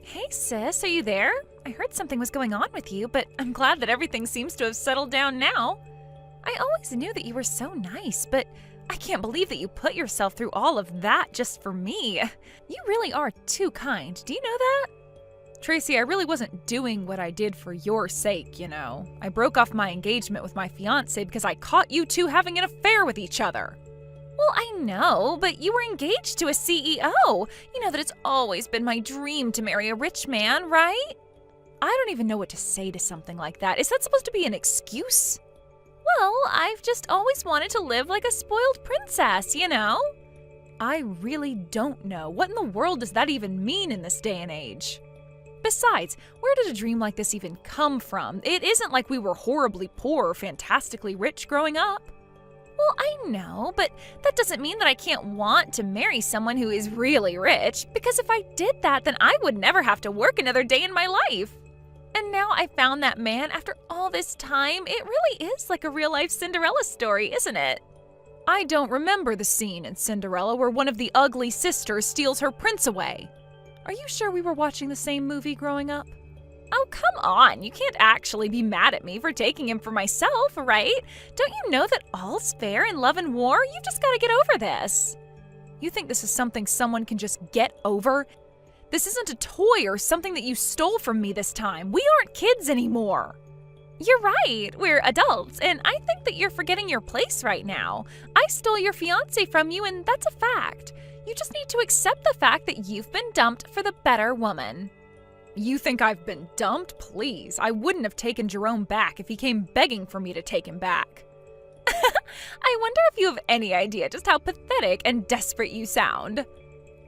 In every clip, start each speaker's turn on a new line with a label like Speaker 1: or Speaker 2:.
Speaker 1: Hey sis, are you there? I heard something was going on with you, but I'm glad that everything seems to have settled down now. I always knew that you were so nice, but I can't believe that you put yourself through all of that just for me. You really are too kind. Do you know that? Tracy, I really wasn't doing what I did for your sake, you know. I broke off my engagement with my fiancé because I caught you two having an affair with each other. Well, I know, but you were engaged to a CEO. You know that it's always been my dream to marry a rich man, right? I don't even know what to say to something like that. Is that supposed to be an excuse? Well, I've just always wanted to live like a spoiled princess, you know? I really don't know. What in the world does that even mean in this day and age? Besides, where did a dream like this even come from? It isn't like we were horribly poor or fantastically rich growing up. Well, I know, but that doesn't mean that I can't want to marry someone who is really rich, because if I did that, then I would never have to work another day in my life. And now I found that man after all this time. It really is like a real-life Cinderella story, isn't it? I don't remember the scene in Cinderella where one of the ugly sisters steals her prince away. Are you sure we were watching the same movie growing up? Oh, come on. You can't actually be mad at me for taking him for myself, right? Don't you know that all's fair in love and war? You've just got to get over this. You think this is something someone can just get over? This isn't a toy or something that you stole from me this time. We aren't kids anymore. You're right. We're adults, and I think that you're forgetting your place right now. I stole your fiancé from you, and that's a fact. You just need to accept the fact that you've been dumped for the better woman. You think I've been dumped? Please. I wouldn't have taken Jerome back if he came begging for me to take him back. I wonder if you have any idea just how pathetic and desperate you sound.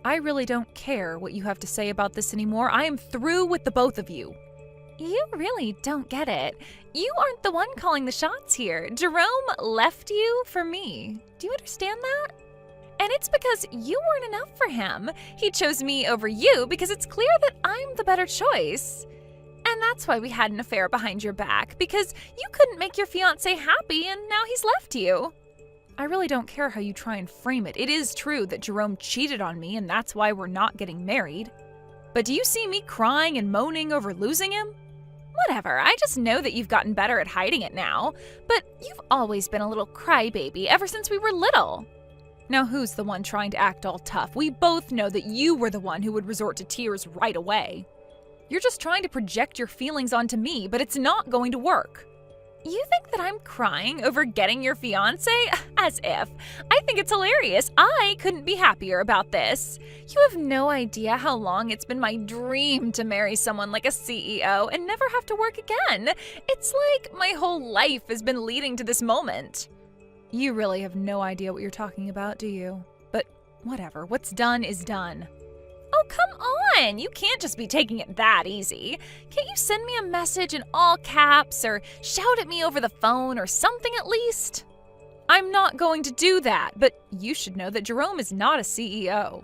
Speaker 1: I really don't care what you have to say about this anymore. I am through with the both of you. You really don't get it. You aren't the one calling the shots here. Jerome left you for me. Do you understand that? And it's because you weren't enough for him. He chose me over you because it's clear that I'm the better choice. And that's why we had an affair behind your back, because you couldn't make your fiancé happy and now he's left you. I really don't care how you try and frame it. It is true that Jerome cheated on me and that's why we're not getting married. But do you see me crying and moaning over losing him? Whatever, I just know that you've gotten better at hiding it now. But you've always been a little crybaby ever since we were little. Now who's the one trying to act all tough? We both know that you were the one who would resort to tears right away. You're just trying to project your feelings onto me, but it's not going to work. You think that I'm crying over getting your fiancé? As if. I think it's hilarious. I couldn't be happier about this. You have no idea how long it's been my dream to marry someone like a CEO and never have to work again. It's like my whole life has been leading to this moment. You really have no idea what you're talking about, do you? But whatever, what's done is done. Oh, come on! You can't just be taking it that easy. Can't you send me a message in all caps or shout at me over the phone or something at least? I'm not going to do that, but you should know that Jerome is not a CEO.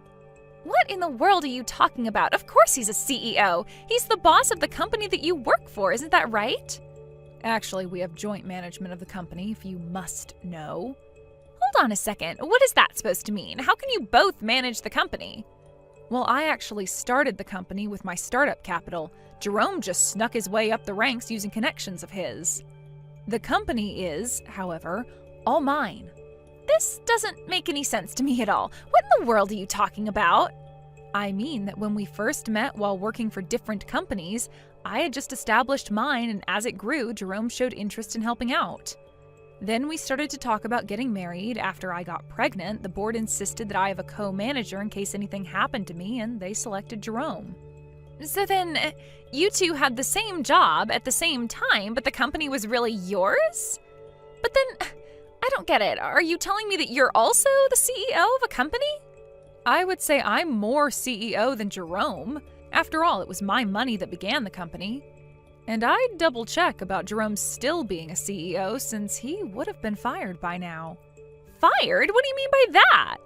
Speaker 1: What in the world are you talking about? Of course he's a CEO. He's the boss of the company that you work for, isn't that right? Actually, we have joint management of the company, if you must know. Hold on a second. What is that supposed to mean? How can you both manage the company? Well, I actually started the company with my startup capital. Jerome just snuck his way up the ranks using connections of his. The company is, however, all mine. This doesn't make any sense to me at all. What in the world are you talking about? I mean that when we first met while working for different companies, I had just established mine, and as it grew, Jerome showed interest in helping out. Then we started to talk about getting married. After I got pregnant, the board insisted that I have a co-manager in case anything happened to me, and they selected Jerome. So then, you two had the same job at the same time, but the company was really yours? But then, I don't get it. Are you telling me that you're also the CEO of a company? I would say I'm more CEO than Jerome. After all, it was my money that began the company. And I'd double check about Jerome still being a CEO since he would have been fired by now. Fired? What do you mean by that?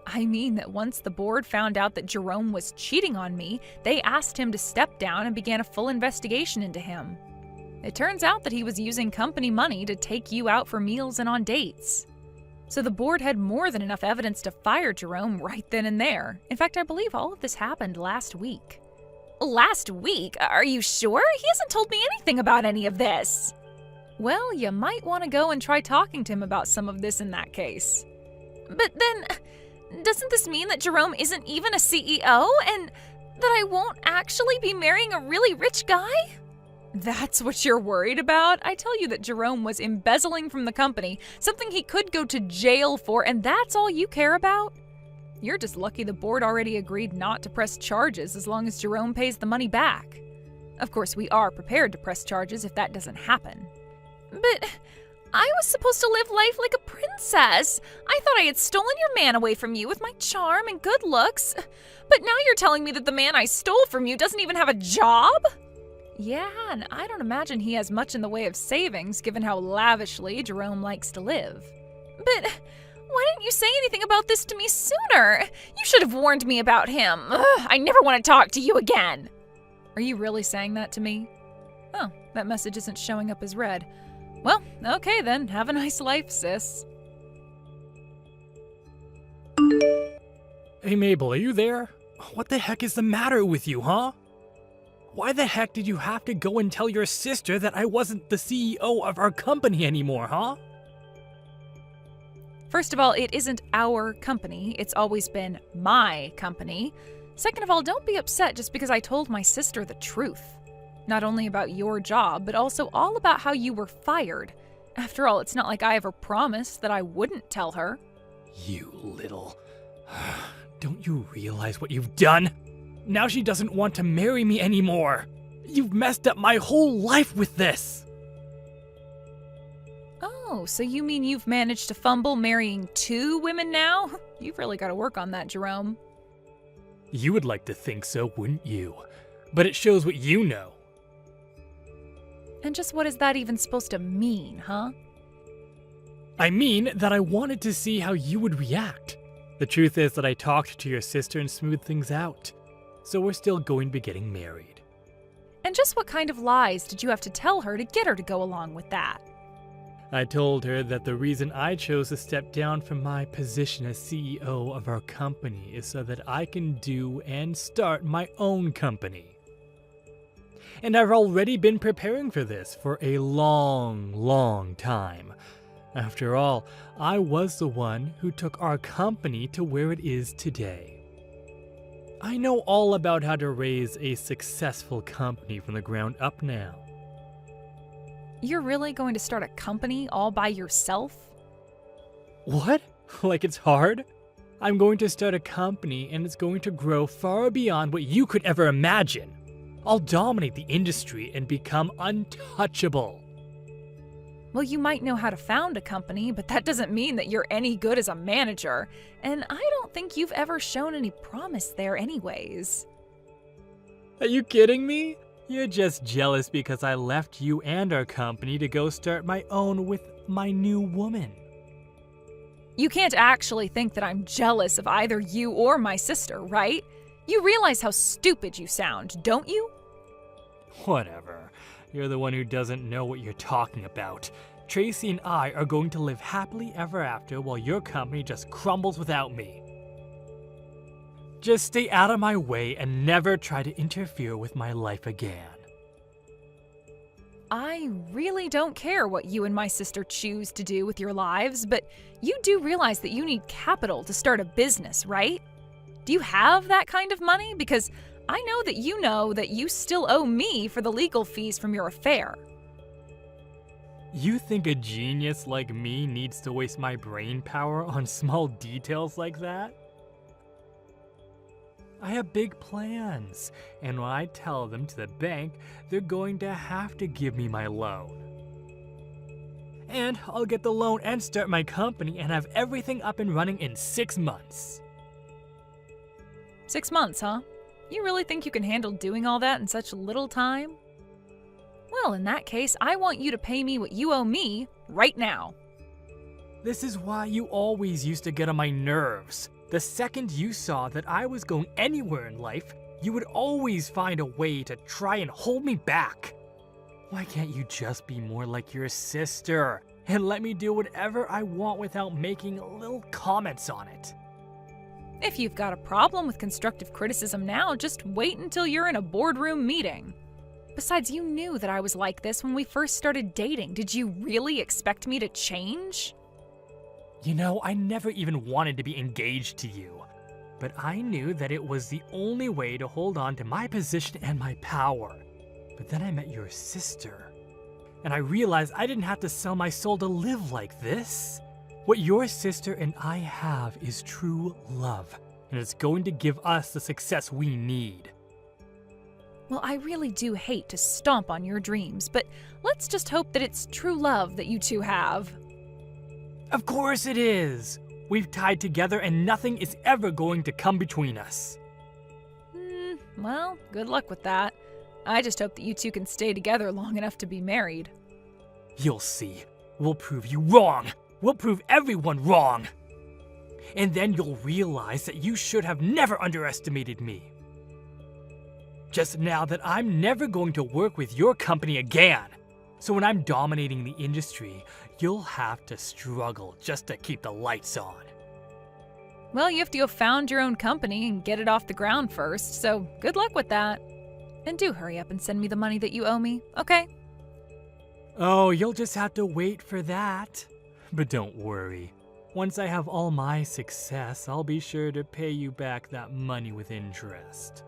Speaker 1: I mean that once the board found out that Jerome was cheating on me, they asked him to step down and began a full investigation into him. It turns out that he was using company money to take you out for meals and on dates. So the board had more than enough evidence to fire Jerome right then and there. In fact, I believe all of this happened last week. Last week? Are you sure? He hasn't told me anything about any of this. Well, you might want to go and try talking to him about some of this in that case. But then, doesn't this mean that Jerome isn't even a CEO and that I won't actually be marrying a really rich guy? That's what you're worried about? I tell you that Jerome was embezzling from the company, something he could go to jail for, and that's all you care about? You're just lucky the board already agreed not to press charges as long as Jerome pays the money back. Of course, we are prepared to press charges if that doesn't happen. But I was supposed to live life like a princess. I thought I had stolen your man away from you with my charm and good looks. But now you're telling me that the man I stole from you doesn't even have a job? Yeah, and I don't imagine he has much in the way of savings, given how lavishly Jerome likes to live. But why didn't you say anything about this to me sooner? You should have warned me about him. Ugh, I never want to talk to you again. Are you really saying that to me? Oh, that message isn't showing up as read. Well, okay then. Have a nice life, sis.
Speaker 2: Hey Mabel, are you there? What the heck is the matter with you, huh? Why the heck did you have to go and tell your sister that I wasn't the CEO of our company anymore, huh?
Speaker 1: First of all, it isn't our company. It's always been my company. Second of all, don't be upset just because I told my sister the truth. Not only about your job, but also all about how you were fired. After all, it's not like I ever promised that I wouldn't tell her.
Speaker 2: You little... Don't you realize what you've done? Now she doesn't want to marry me anymore. You've messed up my whole life with this.
Speaker 1: Oh, so you mean you've managed to fumble marrying 2 women now? You've really got to work on that, Jerome.
Speaker 2: You would like to think so, wouldn't you? But it shows what you know.
Speaker 1: And just what is that even supposed to mean, huh?
Speaker 2: I mean that I wanted to see how you would react. The truth is that I talked to your sister and smoothed things out. So we're still going to be getting married.
Speaker 1: And just what kind of lies did you have to tell her to get her to go along with that?
Speaker 2: I told her that the reason I chose to step down from my position as CEO of our company is so that I can do and start my own company. And I've already been preparing for this for a long time. After all, I was the one who took our company to where it is today. I know all about how to raise a successful company from the ground up now.
Speaker 1: You're really going to start a company all by yourself?
Speaker 2: What? Like it's hard? I'm going to start a company and it's going to grow far beyond what you could ever imagine. I'll dominate the industry and become untouchable.
Speaker 1: Well, you might know how to found a company, but that doesn't mean that you're any good as a manager. And I don't think you've ever shown any promise there anyways.
Speaker 2: Are you kidding me? You're just jealous because I left you and our company to go start my own with my new woman.
Speaker 1: You can't actually think that I'm jealous of either you or my sister, right? You realize how stupid you sound, don't you?
Speaker 2: Whatever. You're the one who doesn't know what you're talking about. Tracy and I are going to live happily ever after while your company just crumbles without me. Just stay out of my way and never try to interfere with my life again.
Speaker 1: I really don't care what you and my sister choose to do with your lives, but you do realize that you need capital to start a business, right? Do you have that kind of money? Because I know that you still owe me for the legal fees from your affair.
Speaker 2: You think a genius like me needs to waste my brain power on small details like that? I have big plans, and when I tell them to the bank, they're going to have to give me my loan. And I'll get the loan and start my company and have everything up and running in 6 months.
Speaker 1: 6 months, huh? You really think you can handle doing all that in such little time? Well, in that case, I want you to pay me what you owe me right now.
Speaker 2: This is why you always used to get on my nerves. The second you saw that I was going anywhere in life, you would always find a way to try and hold me back. Why can't you just be more like your sister and let me do whatever I want without making little comments on it?
Speaker 1: If you've got a problem with constructive criticism now, just wait until you're in a boardroom meeting. Besides, you knew that I was like this when we first started dating. Did you really expect me to change?
Speaker 2: You know, I never even wanted to be engaged to you, but I knew that it was the only way to hold on to my position and my power. But then I met your sister, and I realized I didn't have to sell my soul to live like this. What your sister and I have is true love, and it's going to give us the success we need.
Speaker 1: Well, I really do hate to stomp on your dreams, but let's just hope that it's true love that you two have.
Speaker 2: Of course it is! We've tied together and nothing is ever going to come between us.
Speaker 1: Well, good luck with that. I just hope that you two can stay together long enough to be married.
Speaker 2: You'll see. We'll prove you wrong. We'll prove everyone wrong. And then you'll realize that you should have never underestimated me. Just now that I'm never going to work with your company again. So when I'm dominating the industry, you'll have to struggle just to keep the lights on.
Speaker 1: Well, you have to have found your own company and get it off the ground first, so good luck with that. And do hurry up and send me the money that you owe me, okay?
Speaker 2: Oh, you'll just have to wait for that. But don't worry. Once I have all my success, I'll be sure to pay you back that money with interest.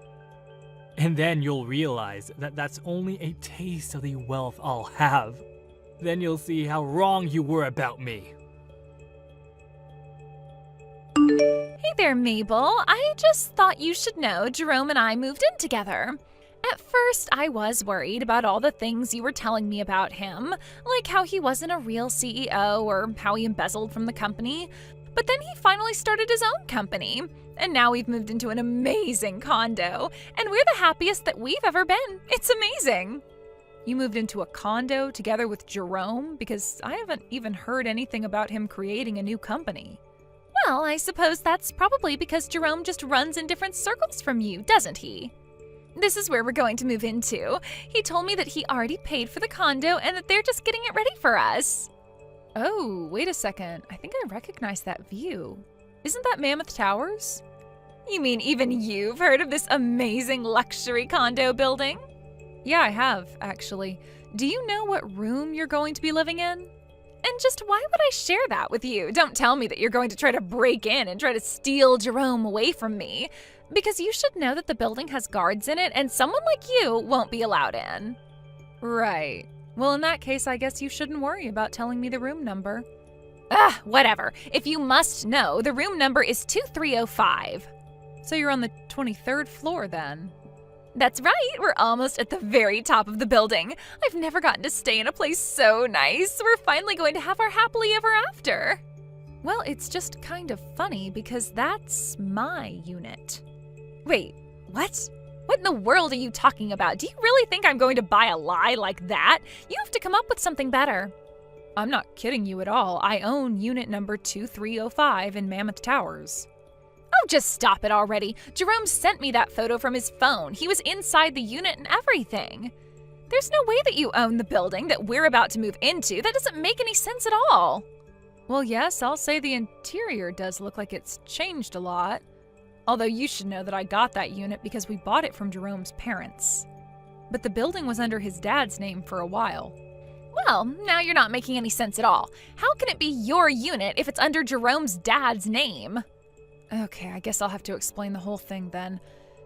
Speaker 2: And then you'll realize that that's only a taste of the wealth I'll have. Then you'll see how wrong you were about me.
Speaker 1: Hey there, Mabel. I just thought you should know Jerome and I moved in together. At first, I was worried about all the things you were telling me about him, like how he wasn't a real CEO or how he embezzled from the company. But then he finally started his own company, and now we've moved into an amazing condo, and we're the happiest that we've ever been. It's amazing. You moved into a condo together with Jerome? Because I haven't even heard anything about him creating a new company. Well, I suppose that's probably because Jerome just runs in different circles from you, doesn't he? This is where we're going to move into. He told me that he already paid for the condo and that they're just getting it ready for us. Oh, wait a second. I think I recognize that view. Isn't that Mammoth Towers? You mean even you've heard of this amazing luxury condo building? Yeah, I have, actually. Do you know what room you're going to be living in? And just why would I share that with you? Don't tell me that you're going to try to break in and try to steal Jerome away from me. Because you should know that the building has guards in it and someone like you won't be allowed in. Right. Well, in that case, I guess you shouldn't worry about telling me the room number. Whatever. If you must know, the room number is 2305. So you're on the 23rd floor then? That's right. We're almost at the very top of the building. I've never gotten to stay in a place so nice. We're finally going to have our happily ever after. Well, it's just kind of funny because that's my unit. Wait, what? What in the world are you talking about? Do you really think I'm going to buy a lie like that? You have to come up with something better. I'm not kidding you at all. I own unit number 2305 in Mammoth Towers. Oh, just stop it already. Jerome sent me that photo from his phone. He was inside the unit and everything. There's no way that you own the building that we're about to move into. That doesn't make any sense at all. Well, yes, I'll say the interior does look like it's changed a lot. Although you should know that I got that unit because we bought it from Jerome's parents. But the building was under his dad's name for a while. Well, now you're not making any sense at all. How can it be your unit if it's under Jerome's dad's name? Okay, I guess I'll have to explain the whole thing then.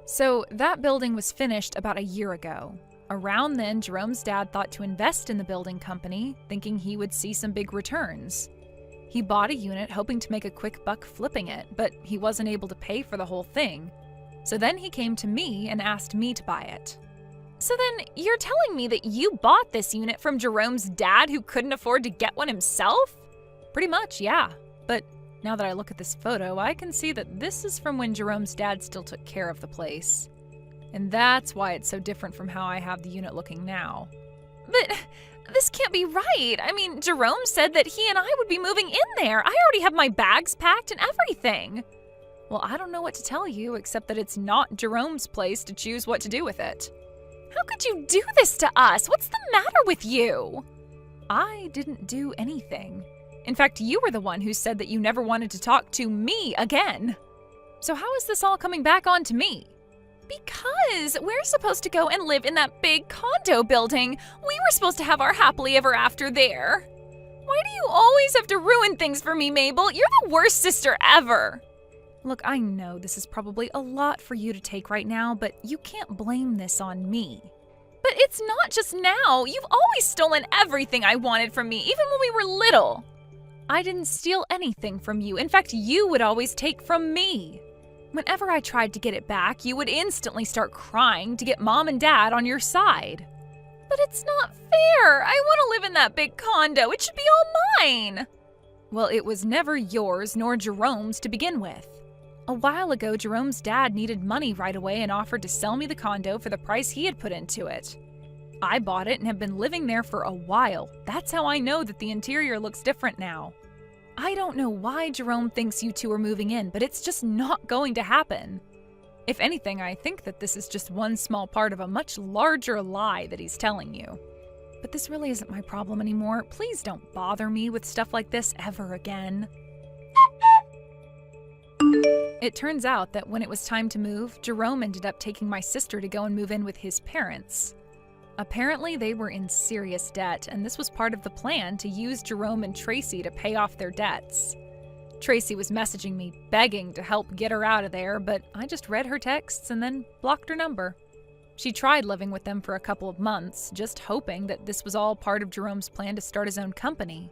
Speaker 1: So that building was finished about a year ago. Around then, Jerome's dad thought to invest in the building company, thinking he would see some big returns. He bought a unit hoping to make a quick buck flipping it, but he wasn't able to pay for the whole thing. So then he came to me and asked me to buy it. So then you're telling me that you bought this unit from Jerome's dad who couldn't afford to get one himself? Pretty much, yeah. But now that I look at this photo, I can see that this is from when Jerome's dad still took care of the place. And that's why it's so different from how I have the unit looking now. But this can't be right. I mean, Jerome said that he and I would be moving in there. I already have my bags packed and everything. Well, I don't know what to tell you except that it's not Jerome's place to choose what to do with it. How could you do this to us? What's the matter with you? I didn't do anything. In fact, you were the one who said that you never wanted to talk to me again. So how is this all coming back onto me? Because we're supposed to go and live in that big condo building. We were supposed to have our happily ever after there. Why do you always have to ruin things for me, Mabel? You're the worst sister ever. Look, I know this is probably a lot for you to take right now, but you can't blame this on me. But it's not just now. You've always stolen everything I wanted from me, even when we were little. I didn't steal anything from you. In fact, you would always take from me. Whenever I tried to get it back, you would instantly start crying to get Mom and Dad on your side. But it's not fair. I want to live in that big condo. It should be all mine. Well, it was never yours nor Jerome's to begin with. A while ago, Jerome's dad needed money right away and offered to sell me the condo for the price he had put into it. I bought it and have been living there for a while. That's how I know that the interior looks different now. I don't know why Jerome thinks you two are moving in, but it's just not going to happen. If anything, I think that this is just one small part of a much larger lie that he's telling you. But this really isn't my problem anymore. Please don't bother me with stuff like this ever again. It turns out that when it was time to move, Jerome ended up taking my sister to go and move in with his parents. Apparently, they were in serious debt, and this was part of the plan to use Jerome and Tracy to pay off their debts. Tracy was messaging me, begging to help get her out of there, but I just read her texts and then blocked her number. She tried living with them for a couple of months, just hoping that this was all part of Jerome's plan to start his own company.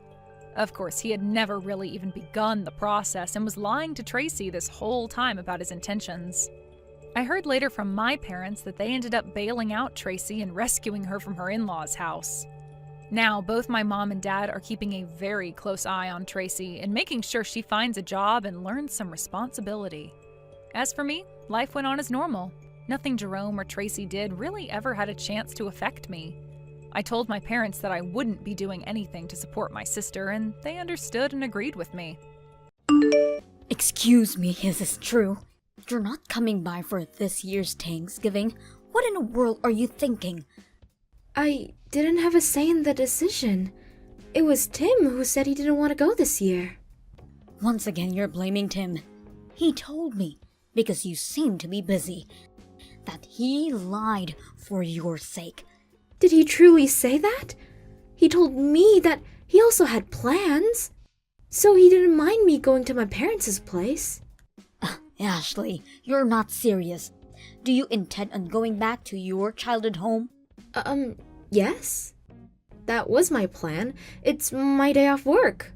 Speaker 1: Of course, he had never really even begun the process and was lying to Tracy this whole time about his intentions. I heard later from my parents that they ended up bailing out Tracy and rescuing her from her in-laws' house. Now, both my mom and dad are keeping a very close eye on Tracy and making sure she finds a job and learns some responsibility. As for me, life went on as normal. Nothing Jerome or Tracy did really ever had a chance to affect me. I told my parents that I wouldn't be doing anything to support my sister, and they understood and agreed with me.
Speaker 3: Excuse me, is this true? You're not coming by for this year's Thanksgiving. What in the world are you thinking?
Speaker 4: I didn't have a say in the decision. It was Tim who said he didn't want to go this year.
Speaker 3: Once again, you're blaming Tim. He told me, because you seem to be busy, that he lied for your sake.
Speaker 4: Did he truly say that? He told me that he also had plans. So he didn't mind me going to my parents' place.
Speaker 3: Ashley, you're not serious. Do you intend on going back to your childhood home?
Speaker 4: Yes. That was my plan. It's my day off work.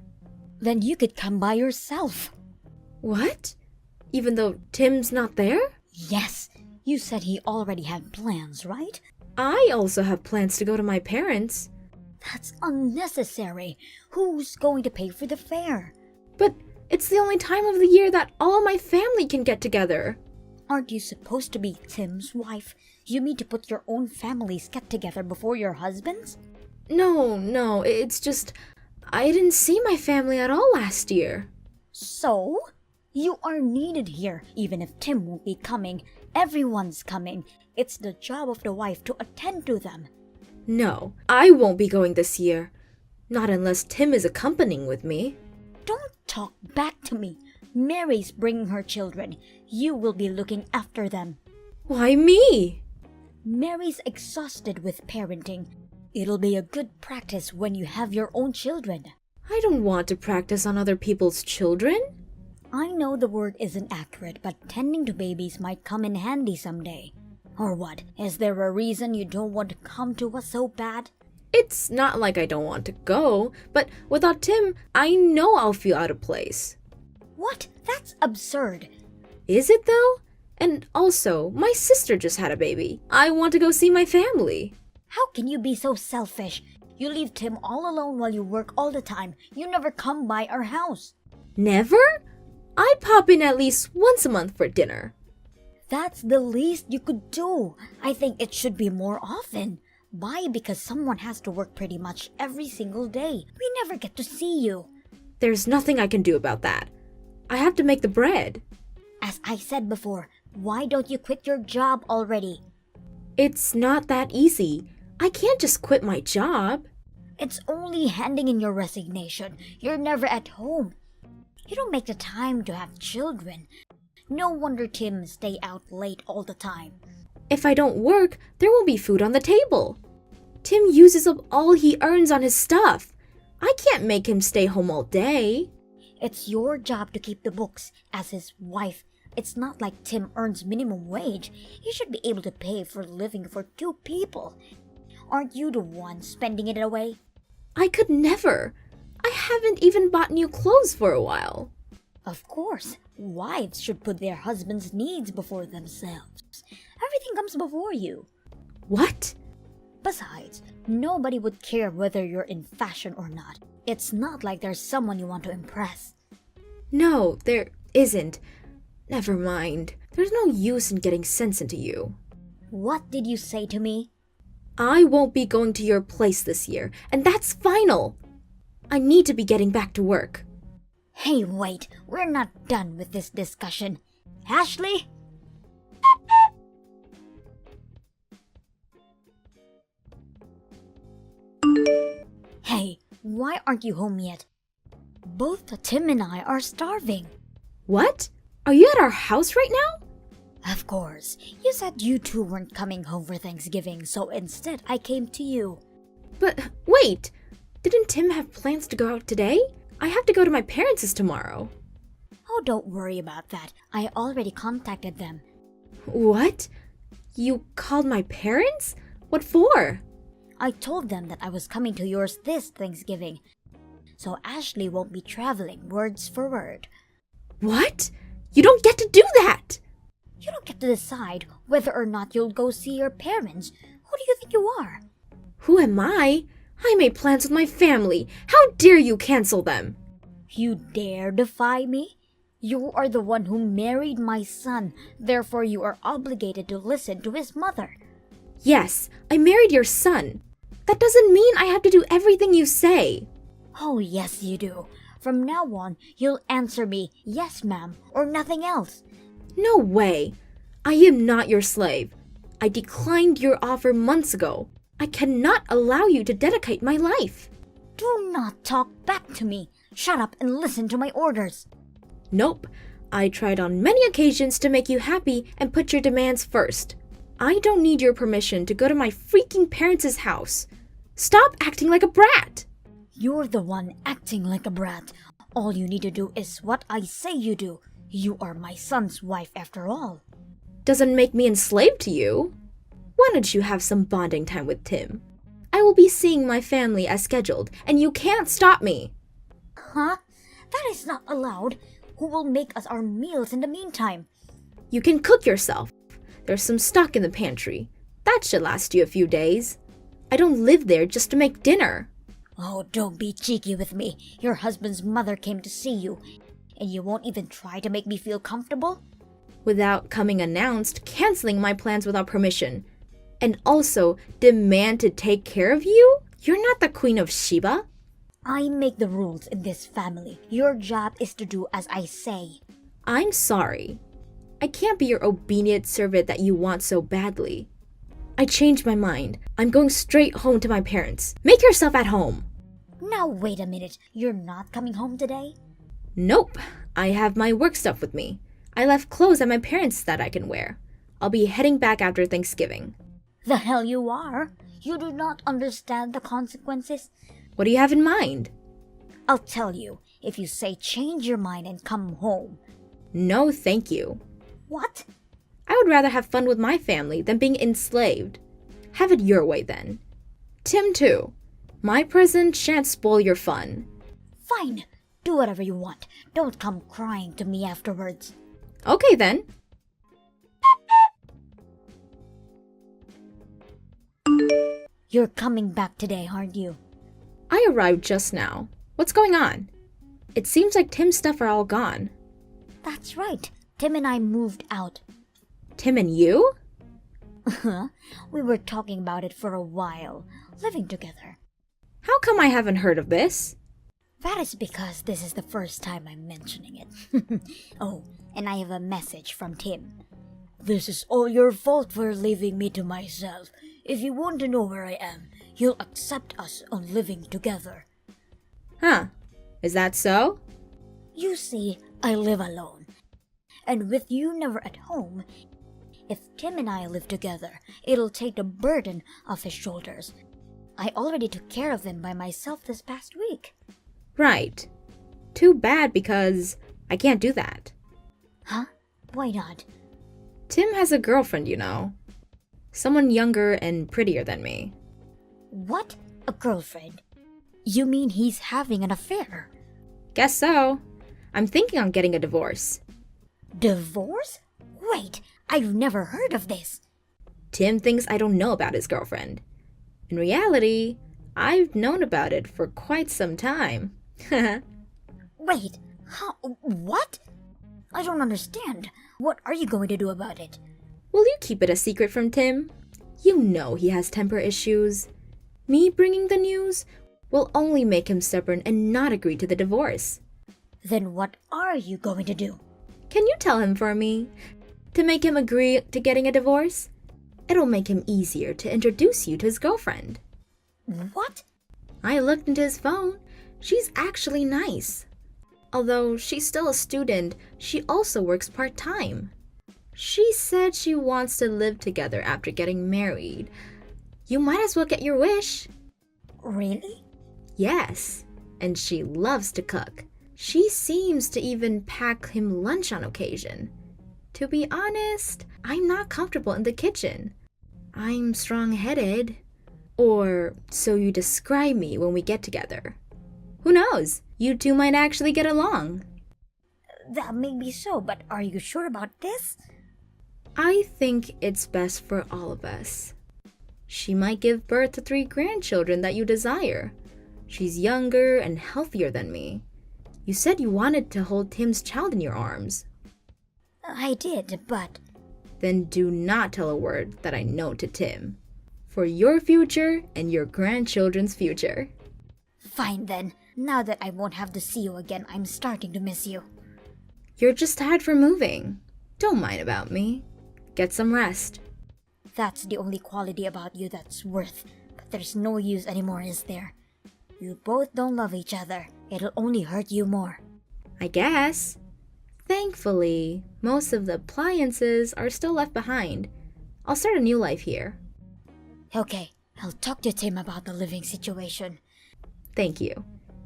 Speaker 3: Then you could come by yourself.
Speaker 4: What? Even though Tim's not there?
Speaker 3: Yes, you said he already had plans, right?
Speaker 4: I also have plans to go to my parents.
Speaker 3: That's unnecessary. Who's going to pay for the fare?
Speaker 4: But it's the only time of the year that all my family can get together.
Speaker 3: Aren't you supposed to be Tim's wife? You mean to put your own family's get together before your husband's?
Speaker 4: No, it's just I didn't see my family at all last year.
Speaker 3: So? You are needed here, even if Tim won't be coming. Everyone's coming. It's the job of the wife to attend to them.
Speaker 4: No, I won't be going this year. Not unless Tim is accompanying with me.
Speaker 3: Don't talk back to me. Mary's bringing her children. You will be looking after them.
Speaker 4: Why me?
Speaker 3: Mary's exhausted with parenting. It'll be a good practice when you have your own children.
Speaker 4: I don't want to practice on other people's children.
Speaker 3: I know the word isn't accurate, but tending to babies might come in handy someday. Or what? Is there a reason you don't want to come to us so bad?
Speaker 4: It's not like I don't want to go, but without Tim, I know I'll feel out of place.
Speaker 3: What? That's absurd.
Speaker 4: Is it though? And also, my sister just had a baby. I want to go see my family.
Speaker 3: How can you be so selfish? You leave Tim all alone while you work all the time. You never come by our house.
Speaker 4: Never? I pop in at least once a month for dinner.
Speaker 3: That's the least you could do. I think it should be more often. Why? Because someone has to work pretty much every single day. We never get to see you.
Speaker 4: There's nothing I can do about that. I have to make the bread.
Speaker 3: As I said before, why don't you quit your job already?
Speaker 4: It's not that easy. I can't just quit my job.
Speaker 3: It's only handing in your resignation. You're never at home. You don't make the time to have children. No wonder Tim stay out late all the time.
Speaker 4: If I don't work, there won't be food on the table. Tim uses up all he earns on his stuff. I can't make him stay home all day.
Speaker 3: It's your job to keep the books. As his wife, it's not like Tim earns minimum wage. He should be able to pay for living for 2 people. Aren't you the one spending it away?
Speaker 4: I could never. I haven't even bought new clothes for a while.
Speaker 3: Of course, wives should put their husband's needs before themselves. Everything comes before you.
Speaker 4: What?
Speaker 3: Besides, nobody would care whether you're in fashion or not. It's not like there's someone you want to impress.
Speaker 4: No, there isn't. Never mind. There's no use in getting sense into you.
Speaker 3: What did you say to me?
Speaker 4: I won't be going to your place this year, and that's final. I need to be getting back to work.
Speaker 3: Hey, wait, we're not done with this discussion. Ashley? Hey, why aren't you home yet? Both Tim and I are starving.
Speaker 4: What? Are you at our house right now?
Speaker 3: Of course. You said you two weren't coming home for Thanksgiving, so instead I came to you.
Speaker 4: But wait, didn't Tim have plans to go out today? I have to go to my parents' tomorrow.
Speaker 3: Oh, don't worry about that. I already contacted them.
Speaker 4: What? You called my parents? What for?
Speaker 3: I told them that I was coming to yours this Thanksgiving, so Ashley won't be traveling words for word.
Speaker 4: What? You don't get to do that!
Speaker 3: You don't get to decide whether or not you'll go see your parents. Who do you think you are?
Speaker 4: Who am I? I made plans with my family. How dare you cancel them?
Speaker 3: You dare defy me? You are the one who married my son, therefore you are obligated to listen to his mother.
Speaker 4: Yes, I married your son. That doesn't mean I have to do everything you say.
Speaker 3: Oh, yes, you do. From now on, you'll answer me, yes, ma'am, or nothing else.
Speaker 4: No way. I am not your slave. I declined your offer months ago. I cannot allow you to dedicate my life.
Speaker 3: Do not talk back to me. Shut up and listen to my orders.
Speaker 4: Nope. I tried on many occasions to make you happy and put your demands first. I don't need your permission to go to my freaking parents' house. Stop acting like a brat.
Speaker 3: You're the one acting like a brat. All you need to do is what I say you do. You are my son's wife after all.
Speaker 4: Doesn't make me enslaved to you. Why don't you have some bonding time with Tim? I will be seeing my family as scheduled, and you can't stop me.
Speaker 3: Huh? That is not allowed. Who will make us our meals in the meantime?
Speaker 4: You can cook yourself. There's some stock in the pantry. That should last you a few days. I don't live there just to make dinner.
Speaker 3: Oh, don't be cheeky with me. Your husband's mother came to see you, and you won't even try to make me feel comfortable?
Speaker 4: Without coming announced, canceling my plans without permission. And also demand to take care of you? You're not the Queen of Sheba.
Speaker 3: I make the rules in this family. Your job is to do as I say.
Speaker 4: I'm sorry. I can't be your obedient servant that you want so badly. I changed my mind. I'm going straight home to my parents. Make yourself at home.
Speaker 3: Now wait a minute. You're not coming home today?
Speaker 4: Nope. I have my work stuff with me. I left clothes at my parents' that I can wear. I'll be heading back after Thanksgiving.
Speaker 3: The hell you are? You do not understand the consequences?
Speaker 4: What do you have in mind?
Speaker 3: I'll tell you. If you say change your mind and come home.
Speaker 4: No, thank you.
Speaker 3: What?
Speaker 4: I would rather have fun with my family than being enslaved. Have it your way then. Tim too. My present shan't spoil your fun.
Speaker 3: Fine. Do whatever you want. Don't come crying to me afterwards.
Speaker 4: Okay then.
Speaker 3: You're coming back today, aren't you?
Speaker 4: I arrived just now. What's going on? It seems like Tim's stuff are all gone.
Speaker 3: That's right. Tim and I moved out.
Speaker 4: Tim and you?
Speaker 3: We were talking about it for a while, living together.
Speaker 4: How come I haven't heard of this?
Speaker 3: That is because this is the first time I'm mentioning it. Oh, and I have a message from Tim. This is all your fault for leaving me to myself. If you want to know where I am, you'll accept us on living together.
Speaker 4: Huh. Is that so?
Speaker 3: You see, I live alone. And with you never at home, if Tim and I live together, it'll take the burden off his shoulders. I already took care of him by myself this past week.
Speaker 4: Right. Too bad because I can't do that.
Speaker 3: Huh? Why not?
Speaker 4: Tim has a girlfriend, you know. Someone younger and prettier than me.
Speaker 3: What? A girlfriend? You mean he's having an affair?
Speaker 4: Guess so. I'm thinking on getting a divorce.
Speaker 3: Divorce? Wait, I've never heard of this.
Speaker 4: Tim thinks I don't know about his girlfriend. In reality, I've known about it for quite some time.
Speaker 3: Wait, how? What? I don't understand. What are you going to do about it?
Speaker 4: Will you keep it a secret from Tim? You know he has temper issues. Me bringing the news will only make him stubborn and not agree to the divorce.
Speaker 3: Then what are you going to do?
Speaker 4: Can you tell him for me? To make him agree to getting a divorce? It'll make him easier to introduce you to his girlfriend.
Speaker 3: What?
Speaker 4: I looked into his phone. She's actually nice. Although she's still a student, she also works part-time. She said she wants to live together after getting married. You might as well get your wish.
Speaker 3: Really?
Speaker 4: Yes, and she loves to cook. She seems to even pack him lunch on occasion. To be honest, I'm not comfortable in the kitchen. I'm strong-headed. Or so you describe me when we get together. Who knows? You two might actually get along.
Speaker 3: That may be so, but are you sure about this?
Speaker 4: I think it's best for all of us. She might give birth to 3 grandchildren that you desire. She's younger and healthier than me. You said you wanted to hold Tim's child in your arms.
Speaker 3: I did, but...
Speaker 4: Then do not tell a word that I know to Tim. For your future and your grandchildren's future.
Speaker 3: Fine then. Now that I won't have to see you again, I'm starting to miss you.
Speaker 4: You're just tired from moving. Don't mind about me. Get some rest.
Speaker 3: That's the only quality about you that's worth. But there's no use anymore, is there? You both don't love each other. It'll only hurt you more.
Speaker 4: I guess. Thankfully, most of the appliances are still left behind. I'll start a new life here.
Speaker 3: Okay, I'll talk to Tim about the living situation.
Speaker 4: Thank you.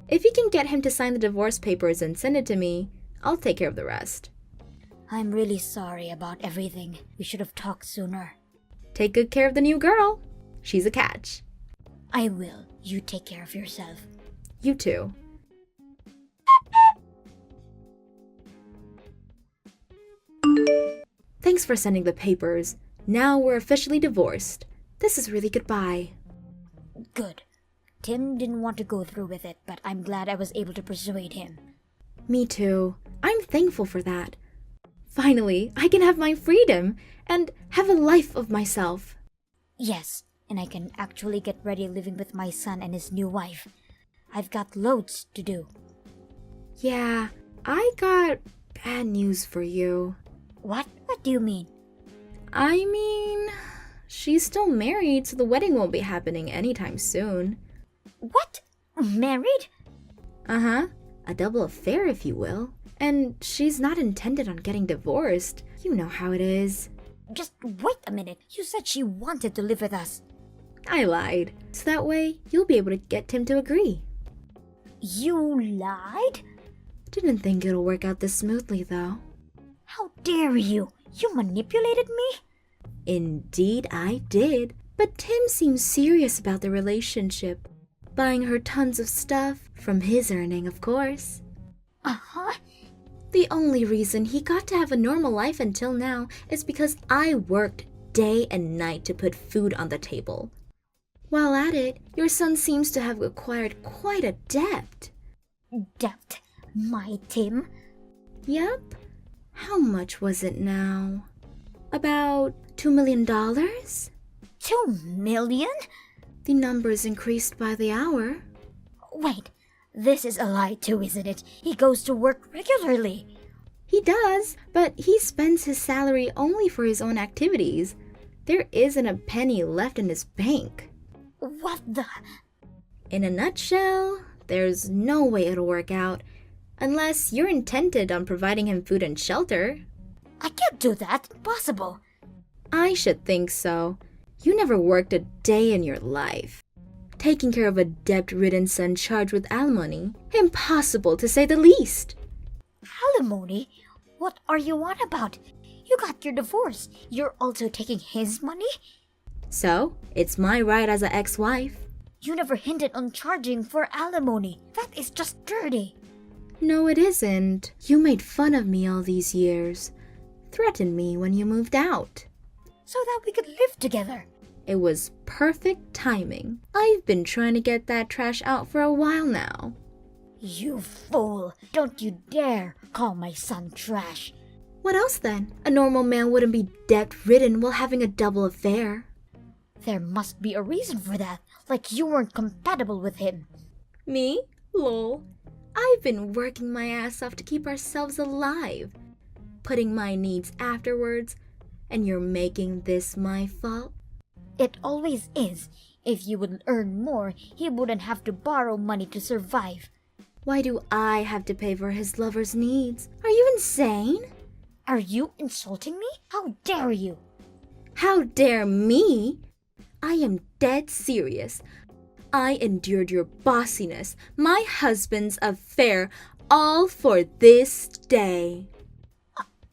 Speaker 4: If you can get him to sign the divorce papers and send it to me, I'll take care of the rest.
Speaker 3: I'm really sorry about everything. We should have talked sooner.
Speaker 4: Take good care of the new girl. She's a catch.
Speaker 3: I will. You take care of yourself.
Speaker 4: You too. Thanks for sending the papers. Now we're officially divorced. This is really goodbye.
Speaker 3: Good. Tim didn't want to go through with it, but I'm glad I was able to persuade him.
Speaker 4: Me too. I'm thankful for that. Finally, I can have my freedom and have a life of myself.
Speaker 3: Yes, and I can actually get ready living with my son and his new wife. I've got loads to do.
Speaker 4: Yeah, I got bad news for you.
Speaker 3: What? What do you mean?
Speaker 4: I mean, she's still married, so the wedding won't be happening anytime soon.
Speaker 3: What? Married?
Speaker 4: Uh-huh. A double affair, if you will. And she's not intended on getting divorced. You know how it is.
Speaker 3: Just wait a minute. You said she wanted to live with us.
Speaker 4: I lied. So that way, you'll be able to get Tim to agree.
Speaker 3: You lied?
Speaker 4: Didn't think it'll work out this smoothly, though.
Speaker 3: How dare you? You manipulated me?
Speaker 4: Indeed, I did. But Tim seems serious about the relationship. Buying her tons of stuff, from his earning, of course.
Speaker 3: Uh-huh.
Speaker 4: The only reason he got to have a normal life until now is because I worked day and night to put food on the table. While at it, your son seems to have acquired quite a debt.
Speaker 3: Debt? My Tim?
Speaker 4: Yep. How much was it now? About $2 million?
Speaker 3: 2 million?
Speaker 4: The numbers increased by the hour.
Speaker 3: Wait, this is a lie too, isn't it? He goes to work regularly.
Speaker 4: He does, but he spends his salary only for his own activities. There isn't a penny left in his bank.
Speaker 3: What the...
Speaker 4: In a nutshell, there's no way it'll work out. Unless you're intended on providing him food and shelter.
Speaker 3: I can't do that. Impossible.
Speaker 4: I should think so. You never worked a day in your life. Taking care of a debt-ridden son charged with alimony. Impossible, to say the least.
Speaker 3: Alimony? What are you on about? You got your divorce. You're also taking his money?
Speaker 4: So, it's my right as an ex-wife.
Speaker 3: You never hinted on charging for alimony. That is just dirty.
Speaker 4: No, it isn't. You made fun of me all these years. Threatened me when you moved out.
Speaker 3: So that we could live together.
Speaker 4: It was perfect timing. I've been trying to get that trash out for a while now.
Speaker 3: You fool. Don't you dare call my son trash.
Speaker 4: What else then? A normal man wouldn't be debt-ridden while having a double affair.
Speaker 3: There must be a reason for that. Like you weren't compatible with him.
Speaker 4: Me? Lol. I've been working my ass off to keep ourselves alive. Putting my needs afterwards. And you're making this my fault?
Speaker 3: It always is. If you would earn more, he wouldn't have to borrow money to survive.
Speaker 4: Why do I have to pay for his lover's needs? Are you insane?
Speaker 3: Are you insulting me? How dare you?
Speaker 4: How dare me? I am dead serious. I endured your bossiness, my husband's affair, all for this day.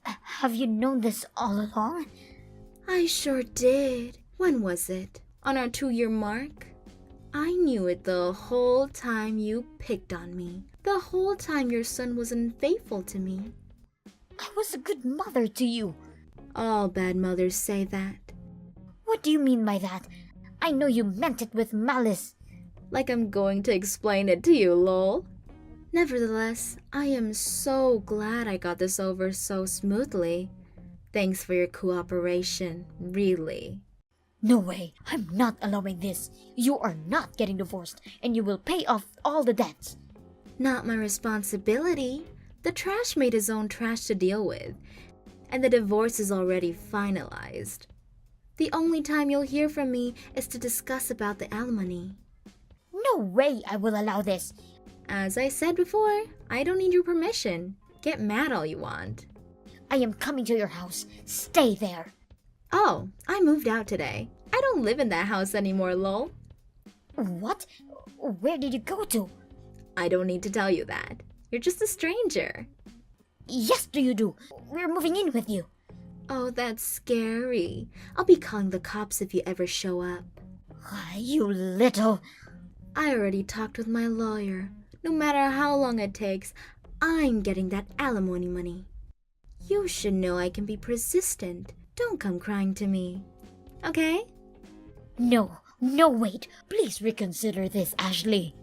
Speaker 3: Have you known this all along?
Speaker 4: I sure did. When was it? On our 2-year mark? I knew it the whole time you picked on me. The whole time your son was unfaithful to me.
Speaker 3: I was a good mother to you.
Speaker 4: All bad mothers say that.
Speaker 3: What do you mean by that? I know you meant it with malice.
Speaker 4: Like I'm going to explain it to you, lol. Nevertheless, I am so glad I got this over so smoothly. Thanks for your cooperation, really.
Speaker 3: No way. I'm not allowing this. You are not getting divorced, and you will pay off all the debts.
Speaker 4: Not my responsibility. The trash made his own trash to deal with, and the divorce is already finalized. The only time you'll hear from me is to discuss about the alimony.
Speaker 3: No way I will allow this.
Speaker 4: As I said before, I don't need your permission. Get mad all you want.
Speaker 3: I am coming to your house. Stay there.
Speaker 4: Oh, I moved out today. I don't live in that house anymore, lol.
Speaker 3: What? Where did you go to?
Speaker 4: I don't need to tell you that. You're just a stranger.
Speaker 3: Yes, do you do? We're moving in with you.
Speaker 4: Oh, that's scary. I'll be calling the cops if you ever show up.
Speaker 3: You little...
Speaker 4: I already talked with my lawyer. No matter how long it takes, I'm getting that alimony money. You should know I can be persistent. Don't come crying to me. Okay?
Speaker 3: No, wait. Please reconsider this, Ashley.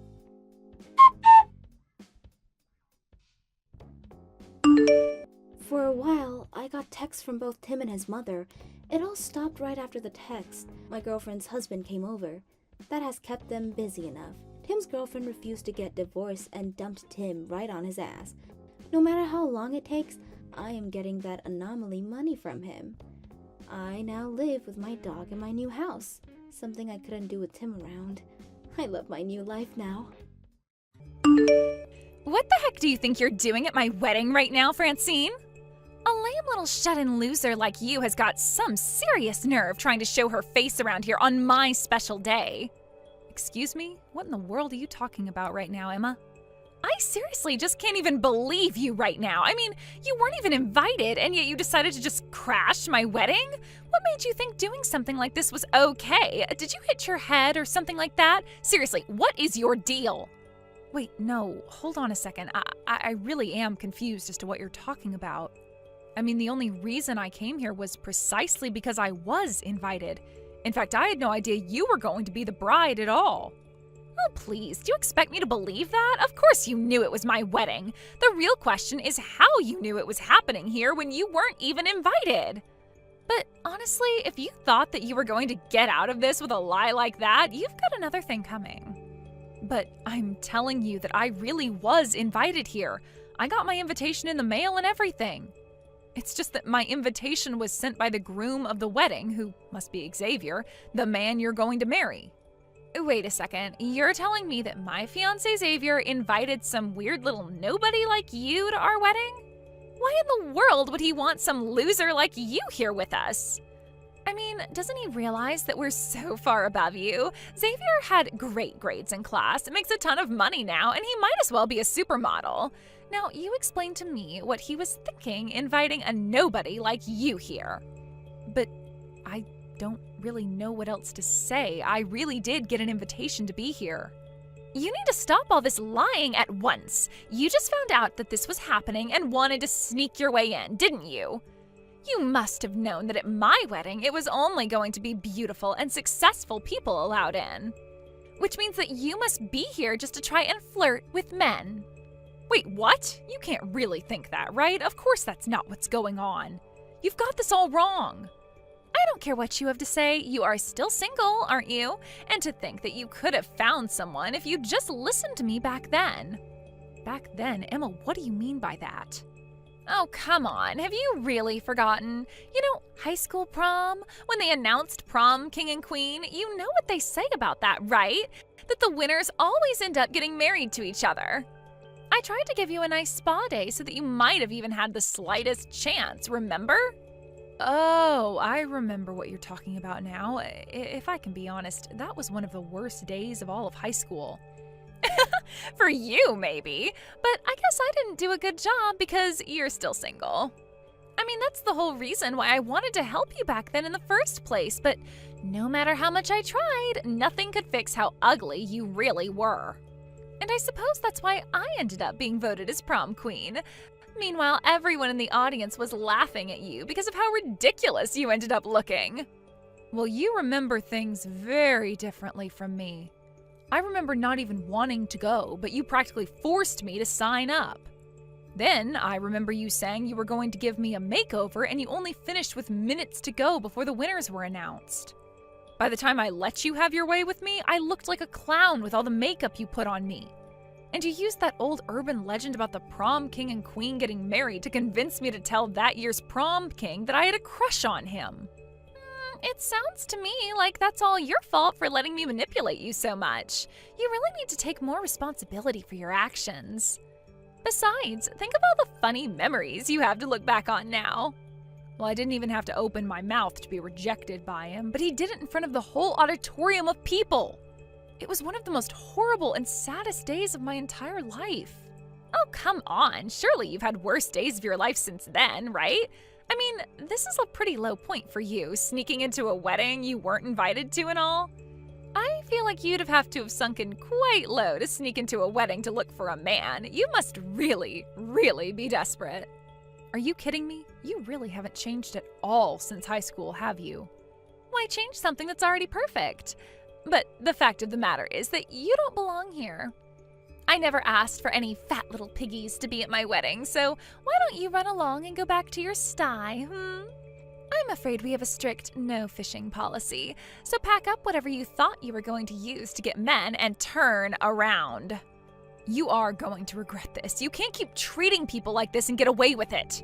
Speaker 5: For a while, I got texts from both Tim and his mother. It all stopped right after the text. My girlfriend's husband came over. That has kept them busy enough. Tim's girlfriend refused to get divorced and dumped Tim right on his ass. No matter how long it takes, I am getting that anomaly money from him. I now live with my dog in my new house, something I couldn't do with Tim around. I love my new life now.
Speaker 1: What the heck do you think you're doing at my wedding right now, Francine? A lame little shut-in loser like you has got some serious nerve trying to show her face around here on my special day. Excuse me? What in the world are you talking about right now, Emma? I seriously just can't even believe you right now. I mean, you weren't even invited, and yet you decided to just crash my wedding? What made you think doing something like this was okay? Did you hit your head or something like that? Seriously, what is your deal? Wait, no, hold on a second. I really am confused as to what you're talking about. I mean, the only reason I came here was precisely because I was invited. In fact, I had no idea you were going to be the bride at all. Oh, please, do you expect me to believe that? Of course you knew it was my wedding. The real question is how you knew it was happening here when you weren't even invited. But honestly, if you thought that you were going to get out of this with a lie like that, you've got another thing coming. But I'm telling you that I really was invited here. I got my invitation in the mail and everything. It's just that my invitation was sent by the groom of the wedding, who must be Xavier, the man you're going to marry. Wait a second, you're telling me that my fiancé Xavier invited some weird little nobody like you to our wedding? Why in the world would he want some loser like you here with us? I mean, doesn't he realize that we're so far above you? Xavier had great grades in class, makes a ton of money now, and he might as well be a supermodel. Now, you explain to me what he was thinking inviting a nobody like you here. But I don't really know what else to say. I really did get an invitation to be here. You need to stop all this lying at once. You just found out that this was happening and wanted to sneak your way in, didn't you? You must have known that at my wedding it was only going to be beautiful and successful people allowed in. Which means that you must be here just to try and flirt with men. Wait, what? You can't really think that, right? Of course that's not what's going on. You've got this all wrong. I don't care what you have to say, you are still single, aren't you? And to think that you could have found someone if you just listened to me back then. Back then? Emma, what do you mean by that? Oh, come on. Have you really forgotten? You know, high school prom? When they announced prom king and queen, you know what they say about that, right? That the winners always end up getting married to each other. I tried to give you a nice spa day so that you might have even had the slightest chance, remember? Oh, I remember what you're talking about now. If I can be honest, that was one of the worst days of all of high school. For you, maybe. But I guess I didn't do a good job because you're still single. I mean, that's the whole reason why I wanted to help you back then in the first place, but no matter how much I tried, nothing could fix how ugly you really were. And I suppose that's why I ended up being voted as prom queen. Meanwhile, everyone in the audience was laughing at you because of how ridiculous you ended up looking. Well, you remember things very differently from me. I remember not even wanting to go, but you practically forced me to sign up. Then, I remember you saying you were going to give me a makeover and you only finished with minutes to go before the winners were announced. By the time I let you have your way with me, I looked like a clown with all the makeup you put on me. And you used that old urban legend about the prom king and queen getting married to convince me to tell that year's prom king that I had a crush on him. It sounds to me like that's all your fault for letting me manipulate you so much. You really need to take more responsibility for your actions. Besides, think of all the funny memories you have to look back on now. Well, I didn't even have to open my mouth to be rejected by him, but he did it in front of the whole auditorium of people. It was one of the most horrible and saddest days of my entire life. Oh, come on. Surely you've had worse days of your life since then, right? I mean, this is a pretty low point for you, sneaking into a wedding you weren't invited to and all. I feel like you'd have to have sunken quite low to sneak into a wedding to look for a man. You must really, really be desperate. Are you kidding me? You really haven't changed at all since high school, have you? Why change something that's already perfect? But the fact of the matter is that you don't belong here. I never asked for any fat little piggies to be at my wedding, so why don't you run along and go back to your sty, I'm afraid we have a strict no fishing policy, so pack up whatever you thought you were going to use to get men and turn around. You are going to regret this. You can't keep treating people like this and get away with it.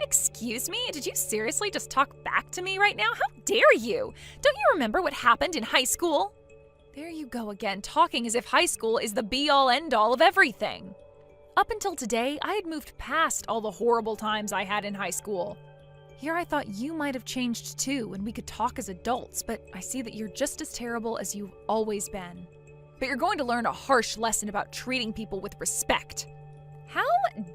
Speaker 1: Excuse me? Did you seriously just talk back to me right now? How dare you? Don't you remember what happened in high school? There you go again, talking as if high school is the be-all end-all of everything. Up until today, I had moved past all the horrible times I had in high school. Here I thought you might have changed too, and we could talk as adults, but I see that you're just as terrible as you've always been. But you're going to learn a harsh lesson about treating people with respect. How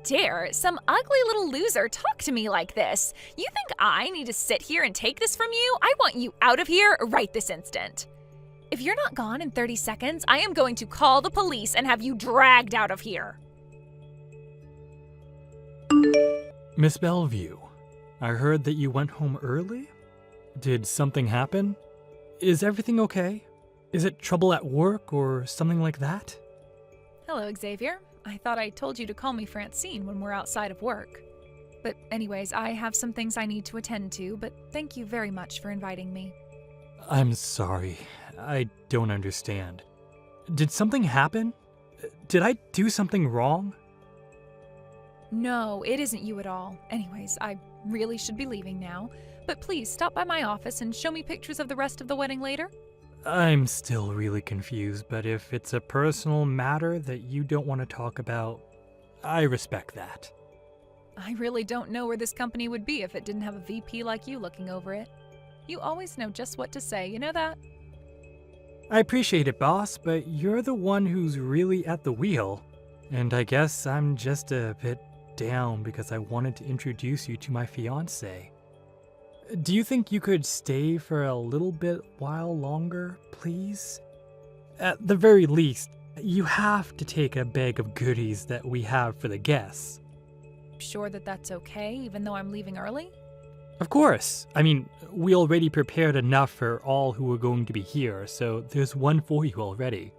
Speaker 1: dare some ugly little loser talk to me like this? You think I need to sit here and take this from you? I want you out of here right this instant. If you're not gone in 30 seconds, I am going to call the police and have you dragged out of here.
Speaker 2: Miss Bellevue, I heard that you went home early? Did something happen? Is everything okay? Is it trouble at work or something like that?
Speaker 1: Hello, Xavier. I thought I told you to call me Francine when we're outside of work. But anyways, I have some things I need to attend to, but thank you very much for inviting me.
Speaker 2: I'm sorry. I don't understand. Did something happen? Did I do something wrong?
Speaker 1: No, it isn't you at all. Anyways, I really should be leaving now. But please stop by my office and show me pictures of the rest of the wedding later.
Speaker 2: I'm still really confused, but if it's a personal matter that you don't want to talk about, I respect that.
Speaker 1: I really don't know where this company would be if it didn't have a VP like you looking over it. You always know just what to say, you know that?
Speaker 2: I appreciate it, boss, but you're the one who's really at the wheel. And I guess I'm just a bit down because I wanted to introduce you to my fiancé. Do you think you could stay for a little bit while longer, please? At the very least, you have to take a bag of goodies that we have for the guests.
Speaker 1: Sure that that's okay, even though I'm leaving early?
Speaker 2: Of course. I mean, we already prepared enough for all who are going to be here, so there's one for you already.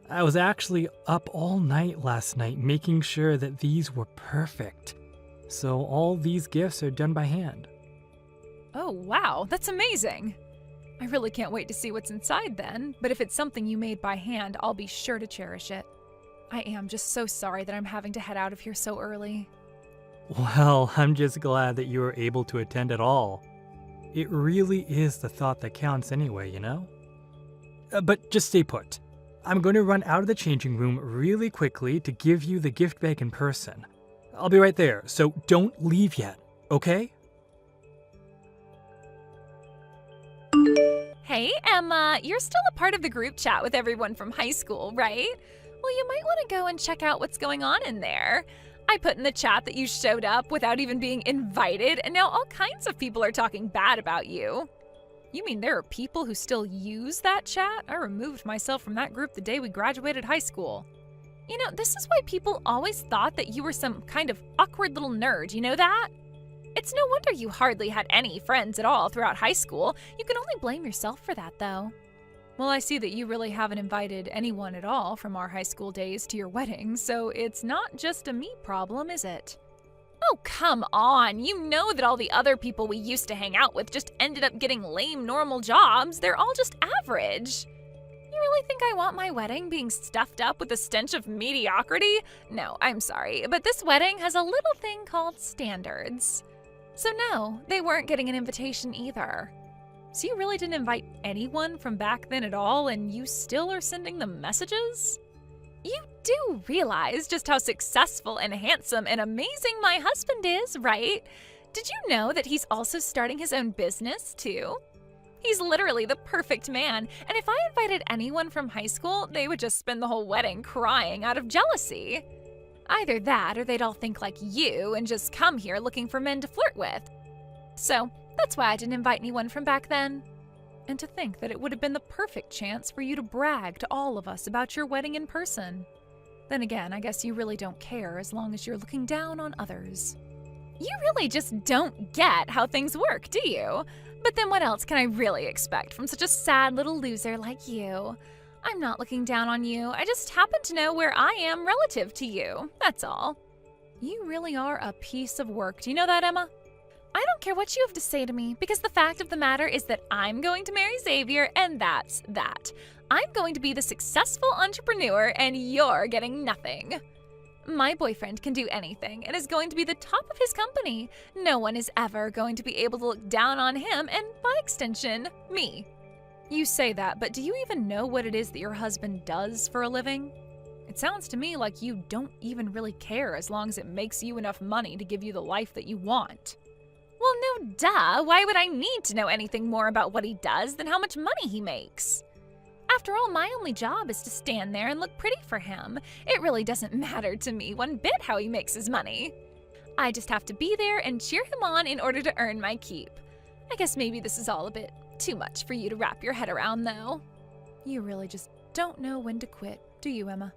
Speaker 2: I was actually up all night last night making sure that these were perfect. So all these gifts are done by hand.
Speaker 1: Oh, wow, that's amazing. I really can't wait to see what's inside then, but if it's something you made by hand, I'll be sure to cherish it. I am just so sorry that I'm having to head out of here so early.
Speaker 2: Well, I'm just glad that you were able to attend at all. It really is the thought that counts anyway, you know? But just stay put. I'm going to run out of the changing room really quickly to give you the gift bag in person. I'll be right there, so don't leave yet, okay?
Speaker 1: Hey, Emma, you're still a part of the group chat with everyone from high school, right? Well, you might want to go and check out what's going on in there. I put in the chat that you showed up without even being invited, and now all kinds of people are talking bad about you. You mean there are people who still use that chat? I removed myself from that group the day we graduated high school. You know, this is why people always thought that you were some kind of awkward little nerd, you know that? It's no wonder you hardly had any friends at all throughout high school. You can only blame yourself for that, though. Well, I see that you really haven't invited anyone at all from our high school days to your wedding, so it's not just a me problem, is it? Oh, come on. You know that all the other people we used to hang out with just ended up getting lame normal jobs. They're all just average. You really think I want my wedding being stuffed up with a stench of mediocrity? No, I'm sorry, but this wedding has a little thing called standards. So no, they weren't getting an invitation either. So you really didn't invite anyone from back then at all, and you still are sending them messages? You do realize just how successful and handsome and amazing my husband is, right? Did you know that he's also starting his own business, too? He's literally the perfect man, and if I invited anyone from high school, they would just spend the whole wedding crying out of jealousy. Either that, or they'd all think like you and just come here looking for men to flirt with. So that's why I didn't invite anyone from back then. And to think that it would have been the perfect chance for you to brag to all of us about your wedding in person. Then again, I guess you really don't care as long as you're looking down on others. You really just don't get how things work, do you? But then what else can I really expect from such a sad little loser like you? I'm not looking down on you. I just happen to know where I am relative to you. That's all. You really are a piece of work. Do you know that, Emma? I don't care what you have to say to me, because the fact of the matter is that I'm going to marry Xavier, and that's that. I'm going to be the successful entrepreneur, and you're getting nothing. My boyfriend can do anything and is going to be the top of his company. No one is ever going to be able to look down on him, and by extension, me. You say that, but do you even know what it is that your husband does for a living? It sounds to me like you don't even really care as long as it makes you enough money to give you the life that you want. Well, no duh. Why would I need to know anything more about what he does than how much money he makes? After all, my only job is to stand there and look pretty for him. It really doesn't matter to me one bit how he makes his money. I just have to be there and cheer him on in order to earn my keep. I guess maybe this is all a bit too much for you to wrap your head around, though. You really just don't know when to quit, do you, Emma?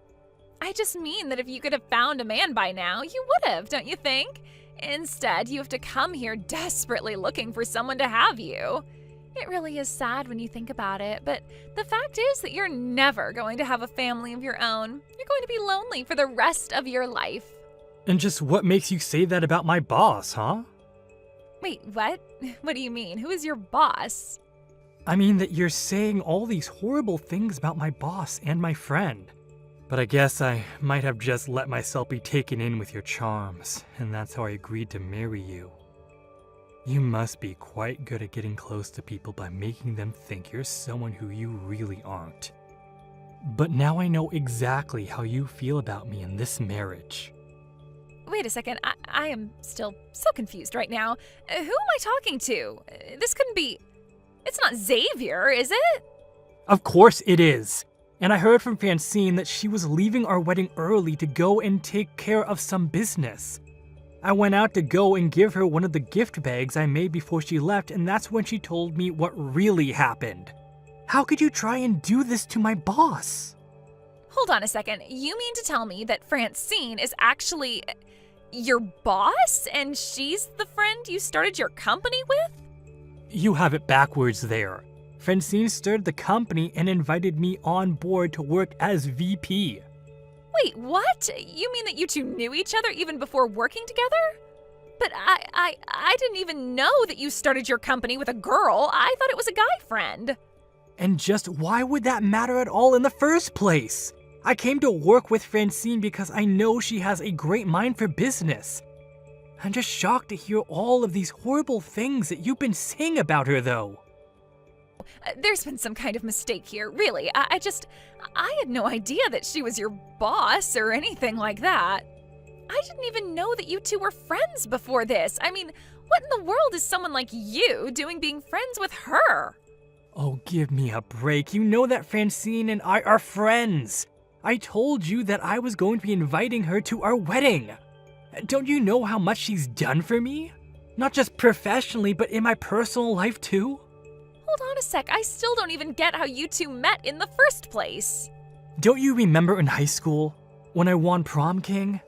Speaker 1: I just mean that if you could have found a man by now, you would have, don't you think? Instead, you have to come here desperately looking for someone to have you. It really is sad when you think about it, but the fact is that you're never going to have a family of your own. You're going to be lonely for the rest of your life.
Speaker 2: And just what makes you say that about my boss, huh?
Speaker 1: Wait, what? What do you mean? Who is your boss?
Speaker 2: I mean that you're saying all these horrible things about my boss and my friend. But I guess I might have just let myself be taken in with your charms, and that's how I agreed to marry you. You must be quite good at getting close to people by making them think you're someone who you really aren't. But now I know exactly how you feel about me in this marriage.
Speaker 1: Wait a second, I am still so confused right now. Who am I talking to? This couldn't be... It's not Xavier, is it?
Speaker 2: Of course it is. And I heard from Francine that she was leaving our wedding early to go and take care of some business. I went out to go and give her one of the gift bags I made before she left, and that's when she told me what really happened. How could you try and do this to my boss?
Speaker 1: Hold on a second. You mean to tell me that Francine is actually your boss and she's the friend you started your company with?
Speaker 2: You have it backwards there. Francine started the company and invited me on board to work as VP.
Speaker 1: Wait, what? You mean that you two knew each other even before working together? But I didn't even know that you started your company with a girl. I thought it was a guy friend.
Speaker 2: And just why would that matter at all in the first place? I came to work with Francine because I know she has a great mind for business. I'm just shocked to hear all of these horrible things that you've been saying about her, though.
Speaker 1: There's been some kind of mistake here, really. I had no idea that she was your boss or anything like that. I didn't even know that you two were friends before this. I mean, what in the world is someone like you doing being friends with her?
Speaker 2: Oh, give me a break. You know that Francine and I are friends. I told you that I was going to be inviting her to our wedding. Don't you know how much she's done for me? Not just professionally, but in my personal life too?
Speaker 1: Hold on a sec, I still don't even get how you two met in the first place.
Speaker 2: Don't you remember in high school, when I won prom king?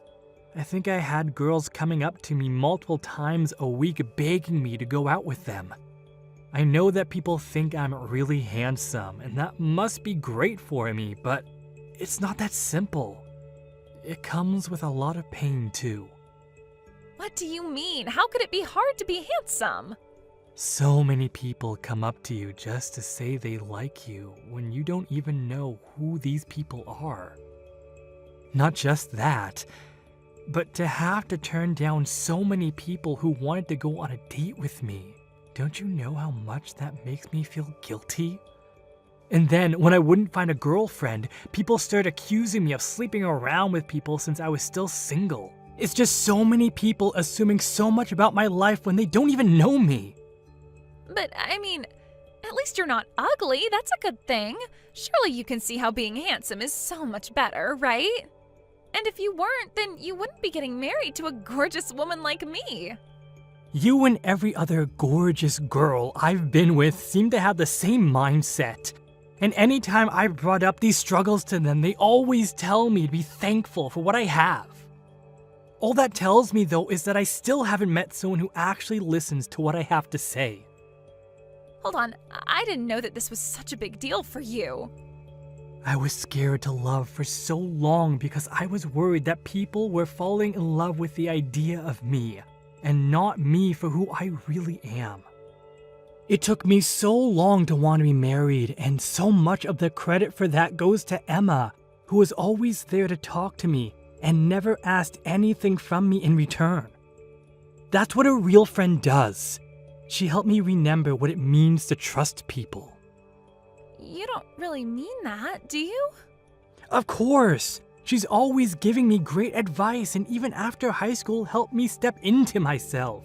Speaker 2: I think I had girls coming up to me multiple times a week begging me to go out with them. I know that people think I'm really handsome, and that must be great for me, but it's not that simple. It comes with a lot of pain too.
Speaker 1: What do you mean? How could it be hard to be handsome?
Speaker 2: So many people come up to you just to say they like you when you don't even know who these people are. Not just that, but to have to turn down so many people who wanted to go on a date with me. Don't you know how much that makes me feel guilty? And then, when I wouldn't find a girlfriend, people started accusing me of sleeping around with people since I was still single. It's just so many people assuming so much about my life when they don't even know me.
Speaker 1: But, I mean, at least you're not ugly. That's a good thing. Surely you can see how being handsome is so much better, right? And if you weren't, then you wouldn't be getting married to a gorgeous woman like me.
Speaker 2: You and every other gorgeous girl I've been with seem to have the same mindset. And anytime I brought up these struggles to them, they always tell me to be thankful for what I have. All that tells me, though, is that I still haven't met someone who actually listens to what I have to say.
Speaker 1: Hold on, I didn't know that this was such a big deal for you.
Speaker 2: I was scared to love for so long because I was worried that people were falling in love with the idea of me, and not me for who I really am. It took me so long to want to be married, and so much of the credit for that goes to Emma, who was always there to talk to me and never asked anything from me in return. That's what a real friend does. She helped me remember what it means to trust people.
Speaker 1: You don't really mean that, do you?
Speaker 2: Of course! She's always giving me great advice, and even after high school helped me step into myself.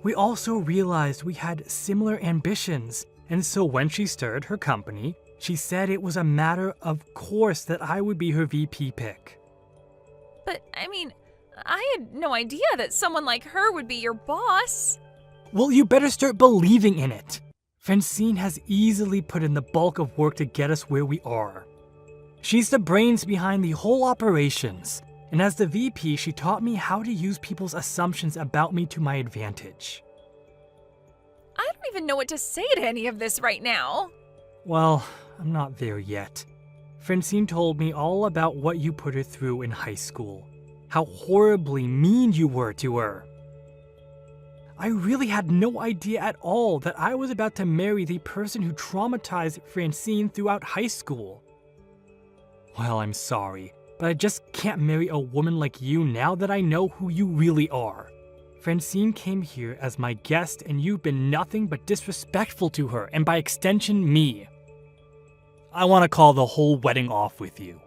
Speaker 2: We also realized we had similar ambitions, and so when she started her company, she said it was a matter of course that I would be her VP pick.
Speaker 1: But, I mean, I had no idea that someone like her would be your boss.
Speaker 2: Well, you better start believing in it. Francine has easily put in the bulk of work to get us where we are. She's the brains behind the whole operations, and as the VP, she taught me how to use people's assumptions about me to my advantage.
Speaker 1: I don't even know what to say to any of this right now.
Speaker 2: Well, I'm not there yet. Francine told me all about what you put her through in high school, how horribly mean you were to her. I really had no idea at all that I was about to marry the person who traumatized Francine throughout high school. Well, I'm sorry, but I just can't marry a woman like you now that I know who you really are. Francine came here as my guest, and you've been nothing but disrespectful to her, and by extension, me. I want to call the whole wedding off with you.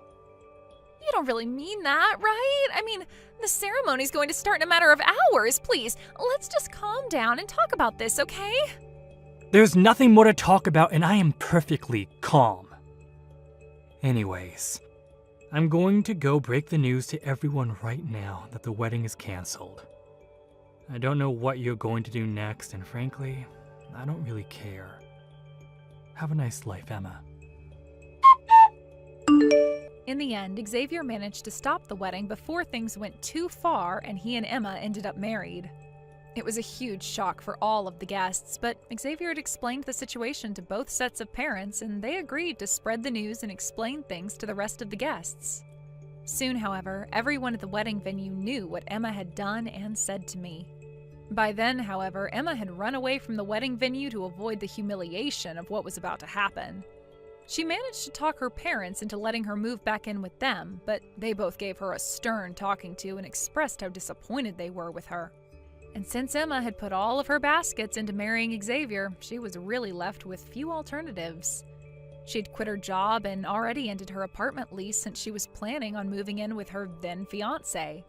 Speaker 1: You You don't really mean that, right? I mean, the ceremony's going to start in a matter of hours. Please, let's just calm down and talk about this, okay?
Speaker 2: There's nothing more to talk about, and I am perfectly calm. Anyways, I'm going to go break the news to everyone right now that the wedding is canceled. I don't know what you're going to do next, and frankly, I don't really care. Have a nice life, Emma.
Speaker 1: In the end, Xavier managed to stop the wedding before things went too far and he and Emma ended up married. It was a huge shock for all of the guests, but Xavier had explained the situation to both sets of parents and they agreed to spread the news and explain things to the rest of the guests. Soon, however, everyone at the wedding venue knew what Emma had done and said to me. By then, however, Emma had run away from the wedding venue to avoid the humiliation of what was about to happen. She managed to talk her parents into letting her move back in with them, but they both gave her a stern talking to and expressed how disappointed they were with her. And since Emma had put all of her baskets into marrying Xavier, she was really left with few alternatives. She'd quit her job and already ended her apartment lease since she was planning on moving in with her then-fiancé.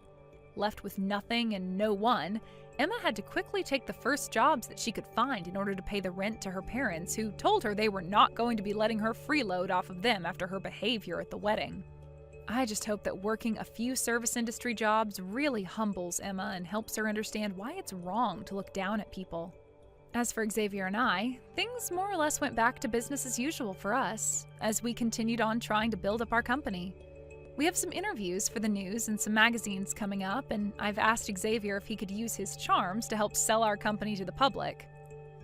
Speaker 1: Left with nothing and no one, Emma had to quickly take the first jobs that she could find in order to pay the rent to her parents, who told her they were not going to be letting her freeload off of them after her behavior at the wedding. I just hope that working a few service industry jobs really humbles Emma and helps her understand why it's wrong to look down at people. As for Xavier and I, things more or less went back to business as usual for us, as we continued on trying to build up our company. We have some interviews for the news and some magazines coming up, and I've asked Xavier if he could use his charms to help sell our company to the public.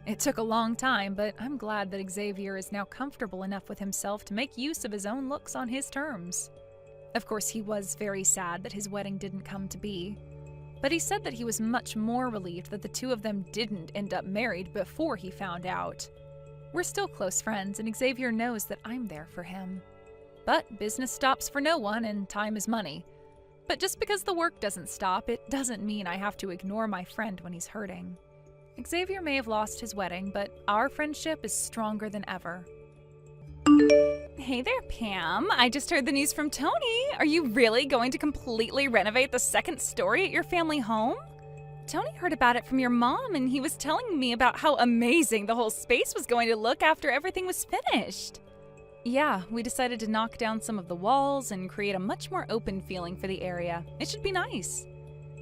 Speaker 1: It took a long time, but I'm glad that Xavier is now comfortable enough with himself to make use of his own looks on his terms. Of course, he was very sad that his wedding didn't come to be, but he said that he was much more relieved that the two of them didn't end up married before he found out. We're still close friends, and Xavier knows that I'm there for him. But business stops for no one, and time is money. But just because the work doesn't stop, it doesn't mean I have to ignore my friend when he's hurting. Xavier may have lost his wedding, but our friendship is stronger than ever. Hey there, Pam. I just heard the news from Tony. Are you really going to completely renovate the second story at your family home? Tony heard about it from your mom, and he was telling me about how amazing the whole space was going to look after everything was finished. Yeah, we decided to knock down some of the walls and create a much more open feeling for the area. It should be nice.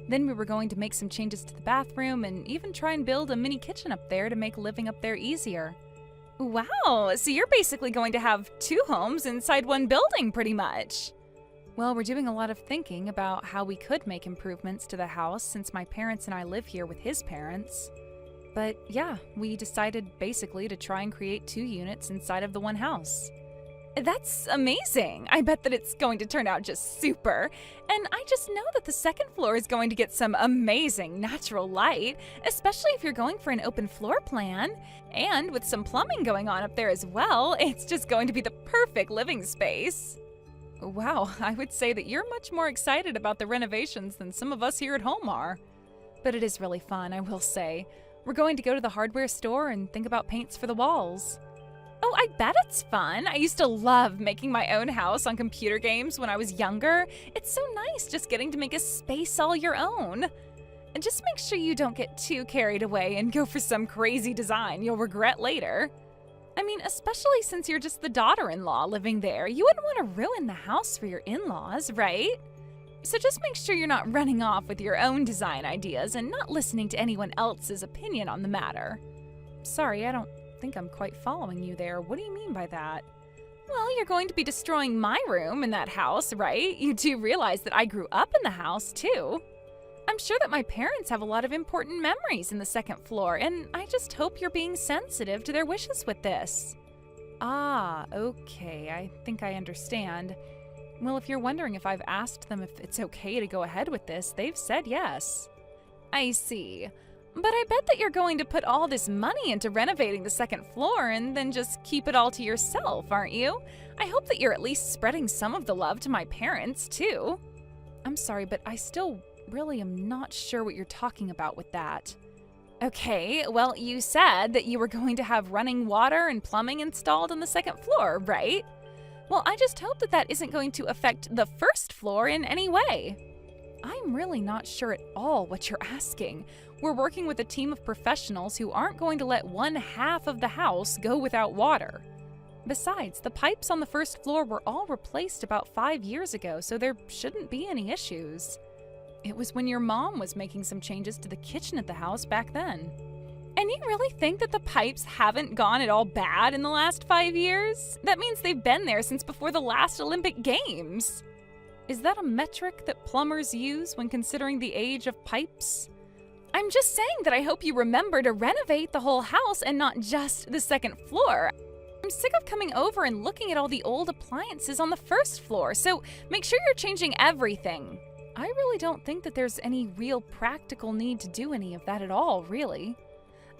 Speaker 1: Then we were going to make some changes to the bathroom and even try and build a mini kitchen up there to make living up there easier. Wow, so you're basically going to have two homes inside one building pretty much. Well, we're doing a lot of thinking about how we could make improvements to the house since my parents and I live here with his parents. But yeah, we decided basically to try and create two units inside of the one house. That's amazing. I bet that it's going to turn out just super. And I just know that the second floor is going to get some amazing natural light, especially if you're going for an open floor plan. And with some plumbing going on up there as well, it's just going to be the perfect living space. Wow, I would say that you're much more excited about the renovations than some of us here at home are. But it is really fun, I will say. We're going to go to the hardware store and think about paints for the walls. Oh, I bet it's fun. I used to love making my own house on computer games when I was younger. It's so nice just getting to make a space all your own. And just make sure you don't get too carried away and go for some crazy design you'll regret later. I mean, especially since you're just the daughter-in-law living there, you wouldn't want to ruin the house for your in-laws, right? So just make sure you're not running off with your own design ideas and not listening to anyone else's opinion on the matter. Sorry, I don't think I'm quite following you there. What do you mean by that? Well, you're going to be destroying my room in that house, right? You do realize that I grew up in the house, too. I'm sure that my parents have a lot of important memories in the second floor, and I just hope you're being sensitive to their wishes with this. Ah, okay. I think I understand. Well, if you're wondering if I've asked them if it's okay to go ahead with this, they've said yes. I see. But I bet that you're going to put all this money into renovating the second floor and then just keep it all to yourself, aren't you? I hope that you're at least spreading some of the love to my parents, too. I'm sorry, but I still really am not sure what you're talking about with that. Okay, well, you said that you were going to have running water and plumbing installed on the second floor, right? Well, I just hope that that isn't going to affect the first floor in any way. I'm really not sure at all what you're asking. We're working with a team of professionals who aren't going to let one half of the house go without water. Besides, the pipes on the first floor were all replaced about 5 years ago, so there shouldn't be any issues. It was when your mom was making some changes to the kitchen at the house back then. And you really think that the pipes haven't gone at all bad in the last 5 years? That means they've been there since before the last Olympic Games. Is that a metric that plumbers use when considering the age of pipes? I'm just saying that I hope you remember to renovate the whole house and not just the second floor. I'm sick of coming over and looking at all the old appliances on the first floor, so make sure you're changing everything. I really don't think that there's any real practical need to do any of that at all, really.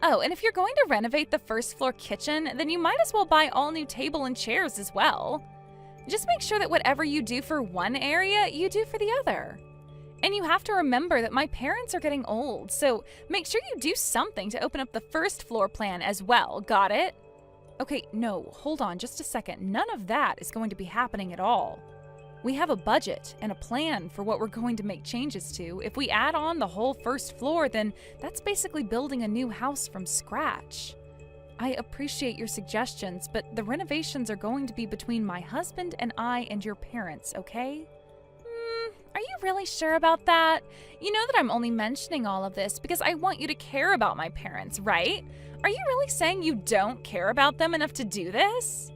Speaker 1: Oh, and if you're going to renovate the first floor kitchen, then you might as well buy all new table and chairs as well. Just make sure that whatever you do for one area, you do for the other. And you have to remember that my parents are getting old, so make sure you do something to open up the first floor plan as well, got it? Okay, no, hold on just a second. None of that is going to be happening at all. We have a budget and a plan for what we're going to make changes to. If we add on the whole first floor, then that's basically building a new house from scratch. I appreciate your suggestions, but the renovations are going to be between my husband and I and your parents, okay? Are you really sure about that? You know that I'm only mentioning all of this because I want you to care about my parents, right? Are you really saying you don't care about them enough to do this?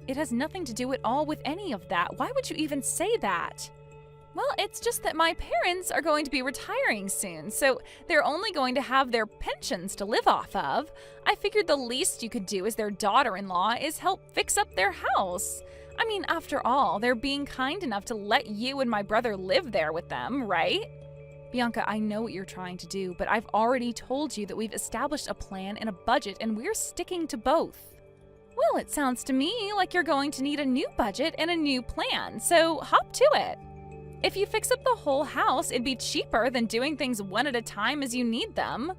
Speaker 1: It has nothing to do at all with any of that. Why would you even say that? Well, it's just that my parents are going to be retiring soon, so they're only going to have their pensions to live off of. I figured the least you could do as their daughter-in-law is help fix up their house. I mean, after all, they're being kind enough to let you and my brother live there with them, right? Bianca, I know what you're trying to do, but I've already told you that we've established a plan and a budget, and we're sticking to both. Well, it sounds to me like you're going to need a new budget and a new plan, so hop to it. If you fix up the whole house, it'd be cheaper than doing things one at a time as you need them.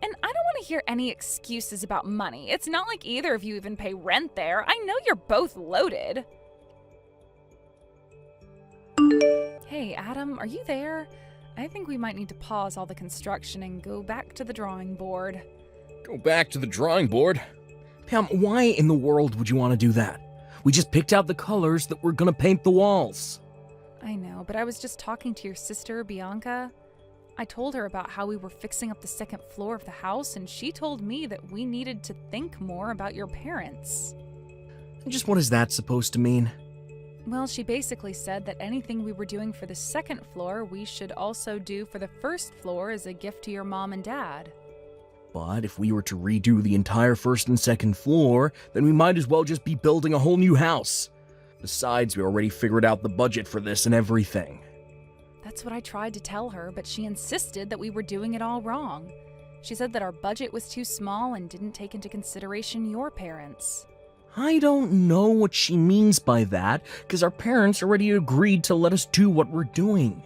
Speaker 1: And I don't want to hear any excuses about money. It's not like either of you even pay rent there. I know you're both loaded. Hey, Adam, are you there? I think we might need to pause all the construction and go back to the drawing board.
Speaker 6: Go back to the drawing board? Pam, why in the world would you want to do that? We just picked out the colors that we're gonna paint the walls.
Speaker 1: I know, but I was just talking to your sister, Bianca. I told her about how we were fixing up the second floor of the house, and she told me that we needed to think more about your parents.
Speaker 6: Just what is that supposed to mean?
Speaker 1: Well, she basically said that anything we were doing for the second floor, we should also do for the first floor as a gift to your mom and dad.
Speaker 6: But if we were to redo the entire first and second floor, then we might as well just be building a whole new house. Besides, we already figured out the budget for this and everything.
Speaker 1: That's what I tried to tell her, but she insisted that we were doing it all wrong. She said that our budget was too small and didn't take into consideration your parents.
Speaker 6: I don't know what she means by that, because our parents already agreed to let us do what we're doing.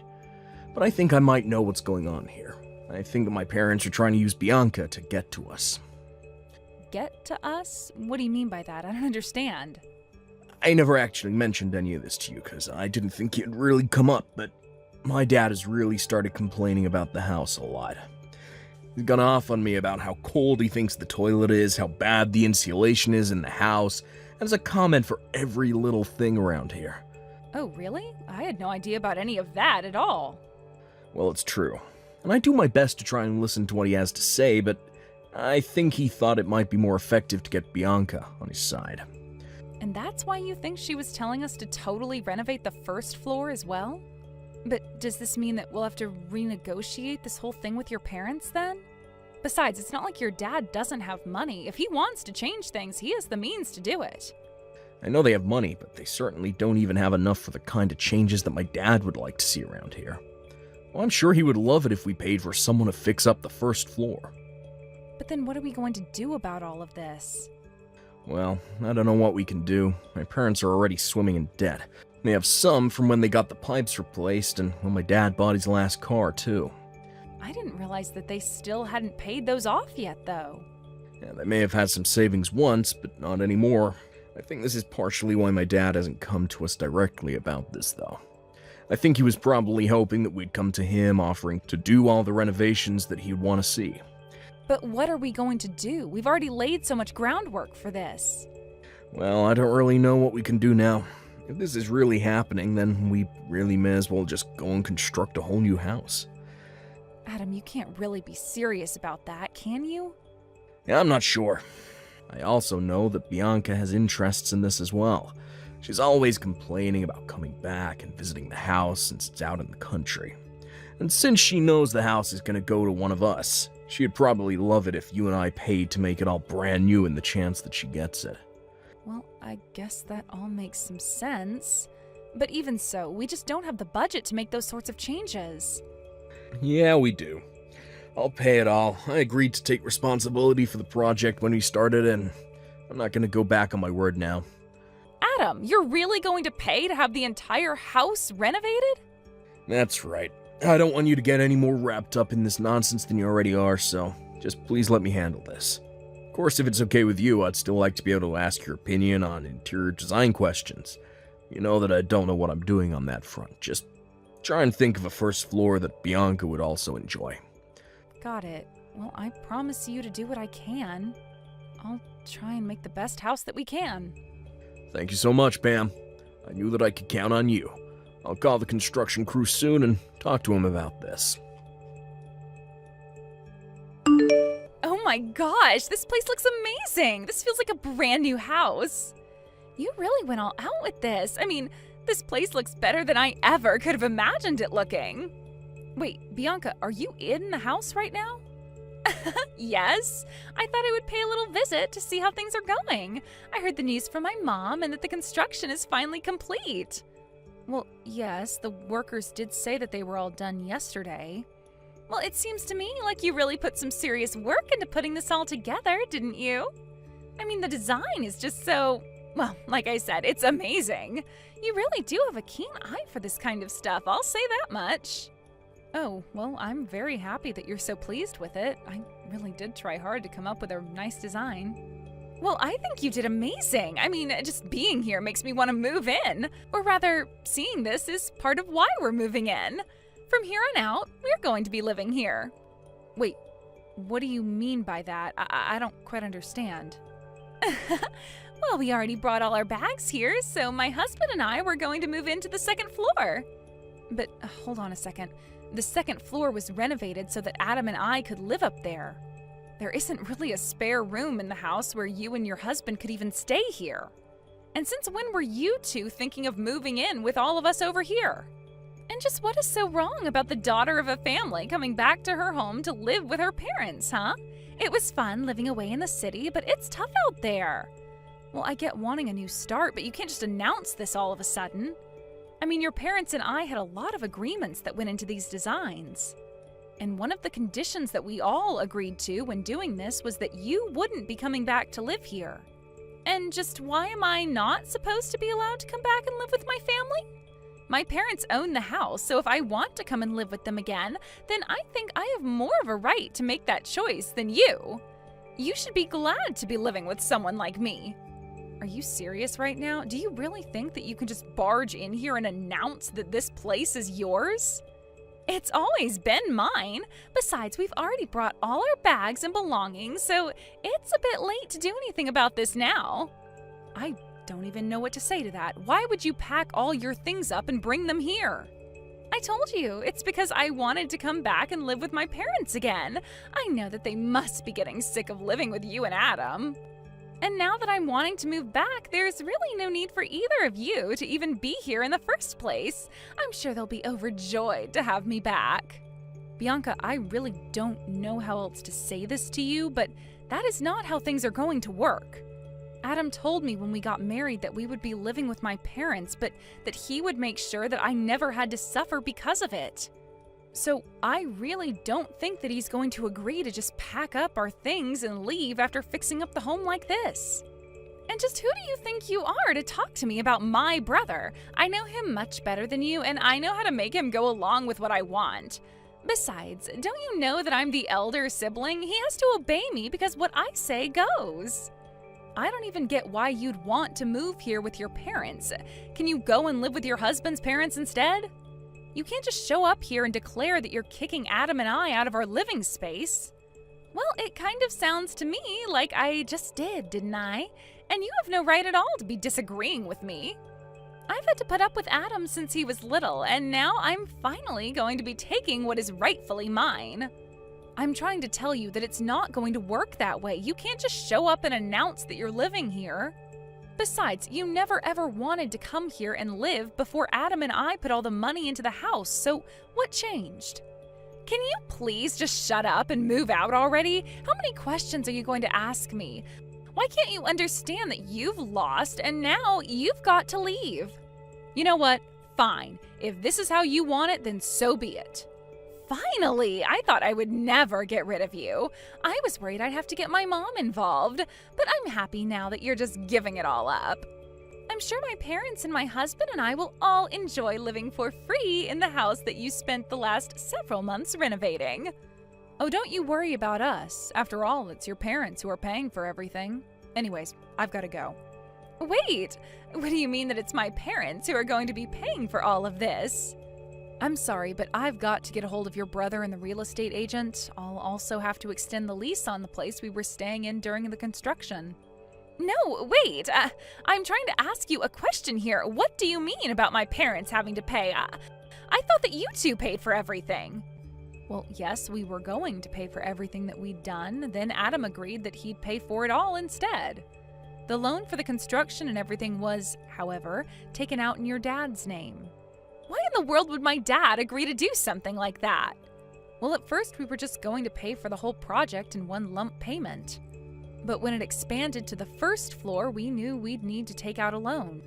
Speaker 6: But I think I might know what's going on here. I think that my parents are trying to use Bianca to get to us.
Speaker 1: Get to us? What do you mean by that? I don't understand.
Speaker 6: I never actually mentioned any of this to you, because I didn't think it'd really come up, but my dad has really started complaining about the house a lot. He's gone off on me about how cold he thinks the toilet is, how bad the insulation is in the house, and as a comment for every little thing around here.
Speaker 1: Oh, really? I had no idea about any of that at all.
Speaker 6: Well, it's true. And I do my best to try and listen to what he has to say, but I think he thought it might be more effective to get Bianca on his side.
Speaker 1: And that's why you think she was telling us to totally renovate the first floor as well? But does this mean that we'll have to renegotiate this whole thing with your parents then? Besides, it's not like your dad doesn't have money. If he wants to change things, he has the means to do it.
Speaker 6: I know they have money, but they certainly don't even have enough for the kind of changes that my dad would like to see around here. Well, I'm sure he would love it if we paid for someone to fix up the first floor.
Speaker 1: But then what are we going to do about all of this?
Speaker 6: Well, I don't know what we can do. My parents are already swimming in debt. They have some from when they got the pipes replaced and when my dad bought his last car, too.
Speaker 1: I didn't realize that they still hadn't paid those off yet, though.
Speaker 6: Yeah, they may have had some savings once, but not anymore. I think this is partially why my dad hasn't come to us directly about this, though. I think he was probably hoping that we'd come to him offering to do all the renovations that he'd want to see.
Speaker 1: But what are we going to do? We've already laid so much groundwork for this.
Speaker 6: Well, I don't really know what we can do now. If this is really happening, then we really may as well just go and construct a whole new house.
Speaker 1: Adam, you can't really be serious about that, can you?
Speaker 6: Yeah, I'm not sure. I also know that Bianca has interests in this as well. She's always complaining about coming back and visiting the house since it's out in the country. And since she knows the house is going to go to one of us, she'd probably love it if you and I paid to make it all brand new in the chance that she gets it.
Speaker 1: Well, I guess that all makes some sense. But even so, we just don't have the budget to make those sorts of changes.
Speaker 6: Yeah, we do. I'll pay it all. I agreed to take responsibility for the project when we started, and I'm not going to go back on my word now.
Speaker 1: Adam, you're really going to pay to have the entire house renovated?
Speaker 6: That's right. I don't want you to get any more wrapped up in this nonsense than you already are, so just please let me handle this. Of course, if it's okay with you, I'd still like to be able to ask your opinion on interior design questions. You know that I don't know what I'm doing on that front. Just try and think of a first floor that Bianca would also enjoy.
Speaker 1: Got it. Well, I promise you to do what I can. I'll try and make the best house that we can.
Speaker 6: Thank you so much, Pam. I knew that I could count on you. I'll call the construction crew soon and talk to him about this.
Speaker 1: Oh my gosh, this place looks amazing! This feels like a brand new house. You really went all out with this. I mean, this place looks better than I ever could have imagined it looking. Wait, Bianca, are you in the house right now? Yes. I thought I would pay a little visit to see how things are going. I heard the news from my mom and that the construction is finally complete. Well, yes, the workers did say that they were all done yesterday. Well, it seems to me like you really put some serious work into putting this all together, didn't you? I mean, the design is just so, well, like I said, it's amazing. You really do have a keen eye for this kind of stuff, I'll say that much. Oh, well, I'm very happy that you're so pleased with it. I really did try hard to come up with a nice design. Well, I think you did amazing. I mean, just being here makes me want to move in. Or rather, seeing this is part of why we're moving in. From here on out, we're going to be living here. Wait, what do you mean by that? I don't quite understand. Well, we already brought all our bags here, so my husband and I were going to move into the second floor. But hold on a second. The second floor was renovated so that Adam and I could live up there. There isn't really a spare room in the house where you and your husband could even stay here. And since when were you two thinking of moving in with all of us over here? And just what is so wrong about the daughter of a family coming back to her home to live with her parents, huh? It was fun living away in the city, but it's tough out there. Well, I get wanting a new start, but you can't just announce this all of a sudden. I mean, your parents and I had a lot of agreements that went into these designs. And one of the conditions that we all agreed to when doing this was that you wouldn't be coming back to live here. And just why am I not supposed to be allowed to come back and live with my family? My parents own the house, so if I want to come and live with them again, then I think I have more of a right to make that choice than you. You should be glad to be living with someone like me. Are you serious right now? Do you really think that you can just barge in here and announce that this place is yours? It's always been mine. Besides, we've already brought all our bags and belongings, so it's a bit late to do anything about this now. I don't even know what to say to that. Why would you pack all your things up and bring them here? I told you, it's because I wanted to come back and live with my parents again. I know that they must be getting sick of living with you and Adam. And now that I'm wanting to move back, there's really no need for either of you to even be here in the first place. I'm sure they'll be overjoyed to have me back. Bianca, I really don't know how else to say this to you, but that is not how things are going to work. Adam told me when we got married that we would be living with my parents, but that he would make sure that I never had to suffer because of it. So I really don't think that he's going to agree to just pack up our things and leave after fixing up the home like this. And just who do you think you are to talk to me about my brother? I know him much better than you, and I know how to make him go along with what I want. Besides, don't you know that I'm the elder sibling? He has to obey me because what I say goes. I don't even get why you'd want to move here with your parents. Can you go and live with your husband's parents instead? You can't just show up here and declare that you're kicking Adam and I out of our living space. Well, it kind of sounds to me like I just did, didn't I? And you have no right at all to be disagreeing with me. I've had to put up with Adam since he was little, and now I'm finally going to be taking what is rightfully mine. I'm trying to tell you that it's not going to work that way. You can't just show up and announce that you're living here. Besides, you never ever wanted to come here and live before Adam and I put all the money into the house, so what changed? Can you please just shut up and move out already? How many questions are you going to ask me? Why can't you understand that you've lost and now you've got to leave? You know what? Fine. If this is how you want it, then so be it. Finally! I thought I would never get rid of you. I was worried I'd have to get my mom involved, but I'm happy now that you're just giving it all up. I'm sure my parents and my husband and I will all enjoy living for free in the house that you spent the last several months renovating. Oh, don't you worry about us. After all, it's your parents who are paying for everything. Anyways, I've got to go. Wait! What do you mean that it's my parents who are going to be paying for all of this? I'm sorry, but I've got to get a hold of your brother and the real estate agent. I'll also have to extend the lease on the place we were staying in during the construction. No, wait! I'm trying to ask you a question here. What do you mean about my parents having to pay? I thought that you two paid for everything. Well, yes, we were going to pay for everything that we'd done. Then Adam agreed that he'd pay for it all instead. The loan for the construction and everything was, however, taken out in your dad's name. Why in the world would my dad agree to do something like that? Well, at first we were just going to pay for the whole project in one lump payment. But when it expanded to the first floor, we knew we'd need to take out a loan.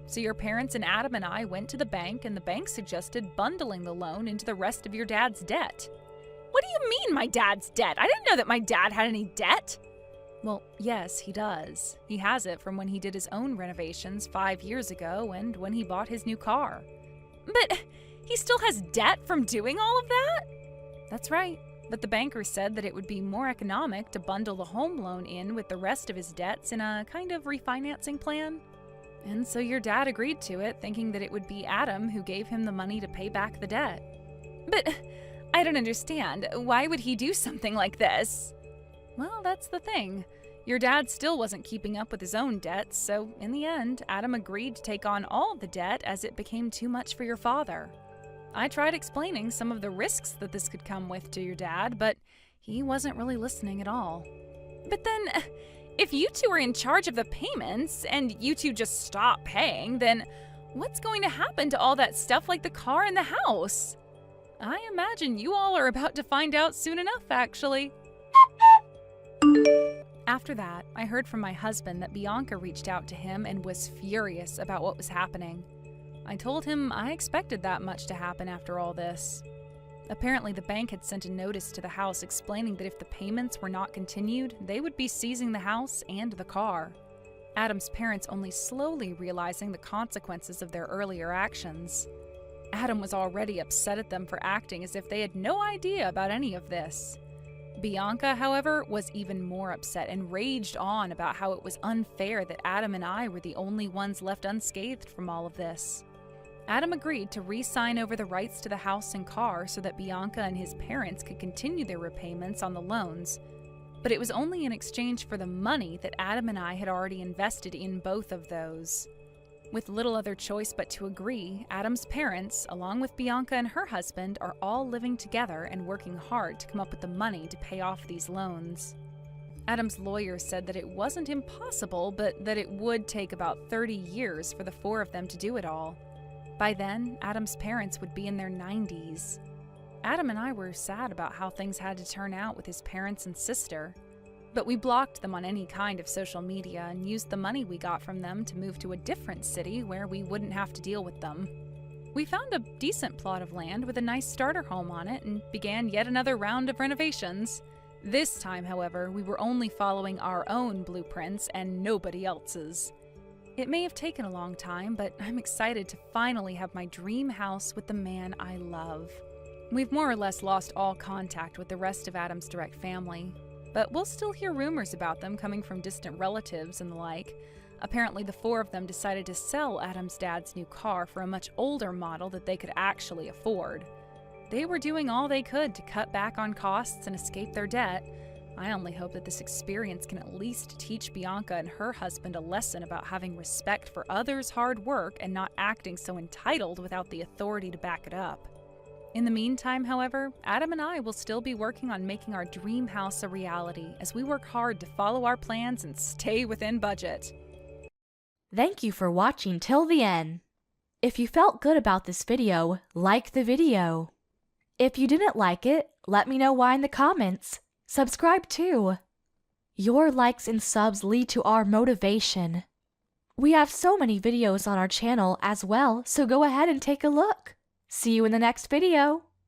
Speaker 1: So your parents and Adam and I went to the bank, and the bank suggested bundling the loan into the rest of your dad's debt. What do you mean, my dad's debt? I didn't know that my dad had any debt. Well, yes, he does. He has it from when he did his own renovations 5 years ago and when he bought his new car. But he still has debt from doing all of that? That's right. But the banker said that it would be more economic to bundle the home loan in with the rest of his debts in a kind of refinancing plan. And so your dad agreed to it, thinking that it would be Adam who gave him the money to pay back the debt. But I don't understand. Why would he do something like this? Well, that's the thing. Your dad still wasn't keeping up with his own debts, so in the end, Adam agreed to take on all the debt as it became too much for your father. I tried explaining some of the risks that this could come with to your dad, but he wasn't really listening at all. But then, if you two are in charge of the payments and you two just stop paying, then what's going to happen to all that stuff like the car and the house? I imagine you all are about to find out soon enough, actually. After that, I heard from my husband that Bianca reached out to him and was furious about what was happening. I told him I expected that much to happen after all this. Apparently, the bank had sent a notice to the house explaining that if the payments were not continued, they would be seizing the house and the car. Adam's parents only slowly realizing the consequences of their earlier actions. Adam was already upset at them for acting as if they had no idea about any of this. Bianca, however, was even more upset and raged on about how it was unfair that Adam and I were the only ones left unscathed from all of this. Adam agreed to re-sign over the rights to the house and car so that Bianca and his parents could continue their repayments on the loans, but it was only in exchange for the money that Adam and I had already invested in both of those. With little other choice but to agree, Adam's parents, along with Bianca and her husband, are all living together and working hard to come up with the money to pay off these loans. Adam's lawyer said that it wasn't impossible, but that it would take about 30 years for the four of them to do it all. By then, Adam's parents would be in their 90s. Adam and I were sad about how things had to turn out with his parents and sister. But we blocked them on any kind of social media and used the money we got from them to move to a different city where we wouldn't have to deal with them. We found a decent plot of land with a nice starter home on it and began yet another round of renovations. This time, however, we were only following our own blueprints and nobody else's. It may have taken a long time, but I'm excited to finally have my dream house with the man I love. We've more or less lost all contact with the rest of Adam's direct family. but we'll still hear rumors about them coming from distant relatives and the like. Apparently, the four of them decided to sell Adam's dad's new car for a much older model that they could actually afford. They were doing all they could to cut back on costs and escape their debt. I only hope that this experience can at least teach Bianca and her husband a lesson about having respect for others' hard work and not acting so entitled without the authority to back it up. In the meantime, however, Adam and I will still be working on making our dream house a reality as we work hard to follow our plans and stay within budget.
Speaker 7: Thank you for watching till the end. If you felt good about this video, like the video. If you didn't like it, let me know why in the comments. Subscribe too. Your likes and subs lead to our motivation. We have so many videos on our channel as well, so go ahead and take a look. See you in the next video.